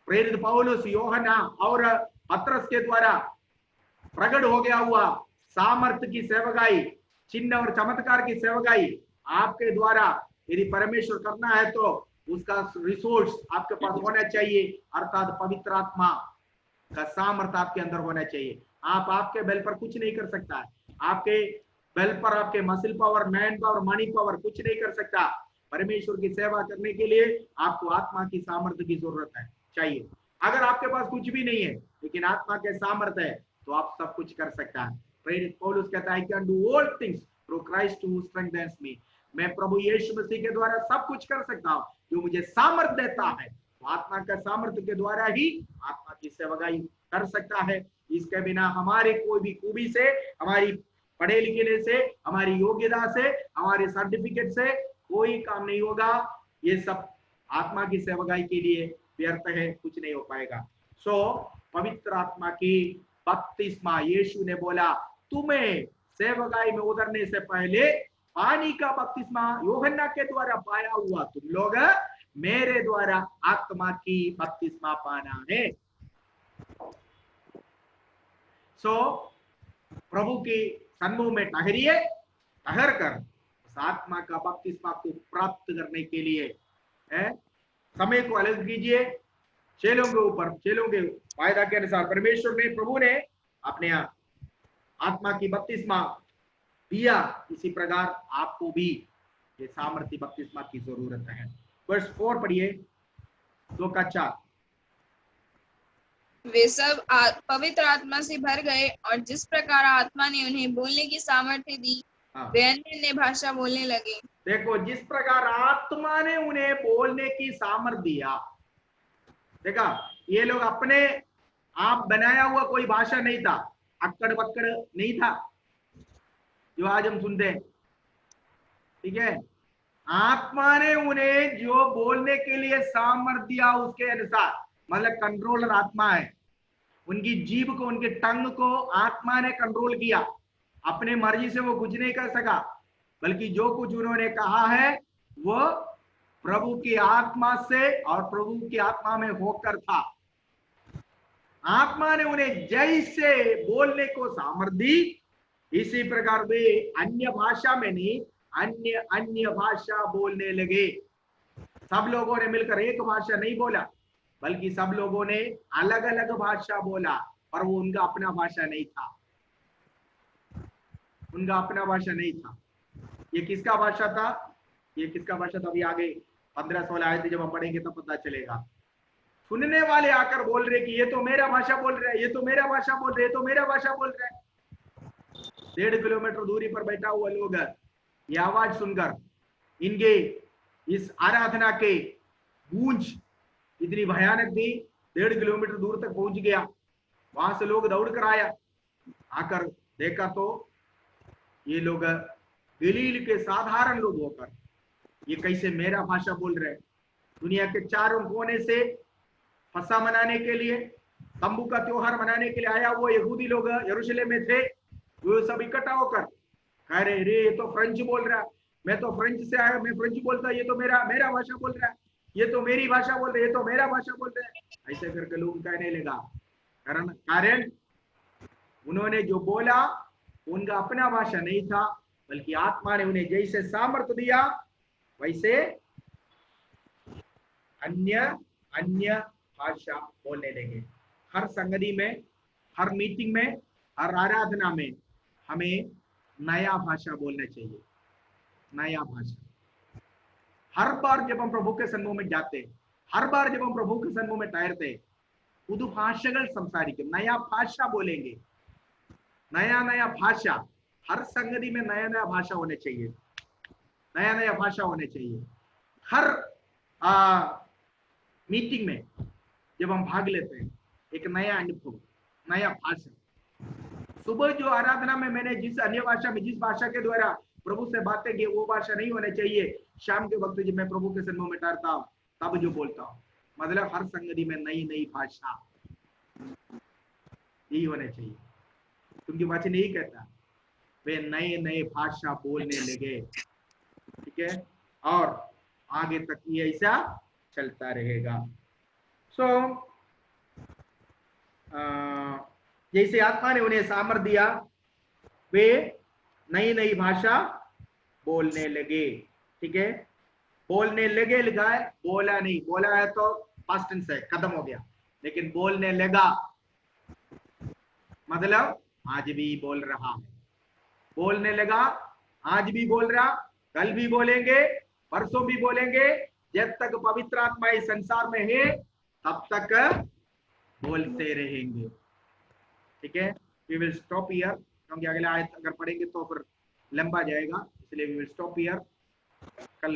S2: प्रेरित पौलुस, योहन्ना और पत्रस के द्वारा प्रकट हो गया हुआ सामर्थ की सेवकाई, चिन्ह और चमत्कार की सेवकाई आपके द्वारा यदि परमेश्वर करना है तो उसका रिसोर्स आपके पास होना चाहिए, अर्थात पवित्र आत्मा का सामर्थ आपके अंदर होना चाहिए। आप आपके बल पर कुछ नहीं कर सकता है। आपके बल पर आपके muscle power, man power, money power कुछ नहीं कर सकता। परमेश्वर की सेवा करने के लिए आपको आत्मा की सामर्थ्य की जरूरत है, चाहिए। अगर आपके पास कुछ भी नहीं है लेकिन आत्मा के सामर्थ्य है तो आप सब कुछ कर सकता है। प्रेरित पौलुस कहता है, I can do all things through Christ who strengthens me। मैं प्रभु यीशु मसीह के द्वारा सब कुछ कर सकता हूँ जो मुझे सामर्थ्य देता है। तो आत्मा का सामर्थ्य के द्वारा ही आत्मा की सेवकाई कर सकता है। इसके बिना हमारे कोई भी खूबी से, हमारी पढ़े लिखने से, हमारी योग्यता से, हमारे सर्टिफिकेट से कोई काम नहीं होगा। ये सब आत्मा की सेवकाई के लिए व्यर्थ है, कुछ नहीं हो पाएगा। सो पवित्र आत्मा की बपतिस्मा, यीशु ने बोला तुम्हें सेवकाई में उतरने से पहले पानी का बपतिस्मा यूहन्ना के द्वारा पाया हुआ तुम लोग मेरे द्वारा आत्मा की बपतिस्मा पाना है। सो प्रभु के सन्मुख में ठहरिए, ठहर कर उस आत्मा का बपतिस्मा को प्राप्त करने के लिए समय को अलग कीजिए। चेलों के ऊपर, चेलों के वायदा के अनुसार परमेश्वर ने, प्रभु ने अपने आत्मा की बपतिस्मा दिया, इसी प्रकार आपको भी ये सामर्थ्य बपतिस्मा की जरूरत है। वर्ष 4 पढ़िए, 2:4।
S1: वे सब पवित्र आत्मा से भर गए और जिस प्रकार आत्मा ने उन्हें बोलने की सामर्थ्य दी, वे अन्य भाषा बोलने लगे।
S2: देखो, जिस प्रकार आत्मा ने उन्हें बोलने की सामर्थ्य दिया, देखा, ये लोग अपने आप बनाया हुआ कोई भाषा नहीं था, अक्कड़ बक्कड़ नहीं था जो आज हम सुनते हैं, ठीक है। आत्मा ने उन्हें जो बोलने के लिए सामर्थ्य दिया उसके अनुसार, मतलब कंट्रोलर आत्मा है, उनकी जीभ को, उनके टंग को आत्मा ने कंट्रोल किया। अपने मर्जी से वो कुछ नहीं कर सका, बल्कि जो कुछ उन्होंने कहा है वो प्रभु की आत्मा से और प्रभु की आत्मा में होकर था। आत्मा ने उन्हें जैसे बोलने को सामर्थ्य दी, इसी प्रकार वे अन्य भाषा में नहीं, अन्य अन्य भाषा बोलने लगे। सब लोगों ने मिलकर एक भाषा नहीं बोला, बल्कि सब लोगों ने अलग अलग भाषा बोला, और वो उनका अपना भाषा नहीं था, उनका अपना भाषा नहीं था। ये किसका भाषा था? ये किसका भाषा था? अभी आगे 15-16 आयत जब हम पढ़ेंगे तब पता चलेगा। सुनने वाले आकर बोल रहे कि ये तो मेरा भाषा बोल रहा है, ये तो मेरा भाषा बोल रहे, ये तो मेरा भाषा बोल रहा है। 1.5 किलोमीटर दूरी पर बैठा हुआ लोग ये आवाज सुनकर, इनके इस आराधना के गूंज इतनी भयानक थी, 1.5 किलोमीटर दूर तक पहुंच गया। वहां से लोग दौड़ कर आया, आकर देखा तो ये लोग गलील के साधारण लोग होकर ये कैसे मेरा भाषा बोल रहे हैं। दुनिया के चारों कोने से फसा मनाने के लिए, तंबू का त्योहार मनाने के लिए आया वो यहूदी लोग यरूशलेम में थे, वो सब इकट्ठा होकर कह रहे, रे ये तो फ्रेंच बोल रहा है, मैं तो फ्रेंच से आया, मैं फ्रेंच बोलता, ये तो मेरा भाषा बोल रहा है, ये तो मेरी भाषा बोल रहे, ये तो मेरा भाषा बोल रहे हैं। ऐसे करके लोग कहने लगा, कारण उन्होंने जो बोला उनका अपना भाषा नहीं था, बल्कि आत्मा ने उन्हें जैसे सामर्थ्य दिया वैसे अन्य अन्य भाषा बोलने लगे। हर संगति में, हर मीटिंग में, हर आराधना में हमें नया भाषा बोलना चाहिए, नया भाषा। हर बार जब हम प्रभु के सन्मुख में जाते, हर बार जब हम प्रभु के सन्मुख में ठहरते, पुदु भाषागल संसारिक, नया भाषा बोलेंगे, नया नया भाषा। हर संगति में नया नया भाषा होने चाहिए, नया नया भाषा होने चाहिए। हर मीटिंग में जब हम भाग लेते हैं, एक नया अनुभव, नया भाषा। सुबह जो आराधना में मैंने जिस अन्य भाषा में, जिस भाषा के द्वारा प्रभु से बातें की, वो भाषा नहीं होने चाहिए शाम के वक्त जब मैं प्रभु के सन्मुख में ठहरता हूँ तब जो बोलता हूँ। मतलब हर संगति में नई नई भाषा यही होने चाहिए, क्योंकि वचन यही कहता, वे नए नए भाषा बोलने लगे, ठीक है, और आगे तक ये ऐसा चलता रहेगा। सो जैसे आत्मा ने उन्हें सामर्थ्य दिया, वे नई नई भाषा बोलने लगे, ठीक है। बोलने लगे लिखा है, बोला नहीं, बोला है तो पास्ट टेंस है, खत्म हो गया, लेकिन बोलने लगा मतलब आज भी बोल रहा है। बोलने लगा, आज भी बोल रहा, कल भी बोलेंगे, परसों भी बोलेंगे, जब तक पवित्र आत्मा इस संसार में है तब तक बोलते रहेंगे, ठीक है। वी विल स्टॉप हियर, क्योंकि अगले आयत अगर पढ़ेंगे तो फिर लंबा जाएगा, इसलिए वी विल स्टॉप हियर। कल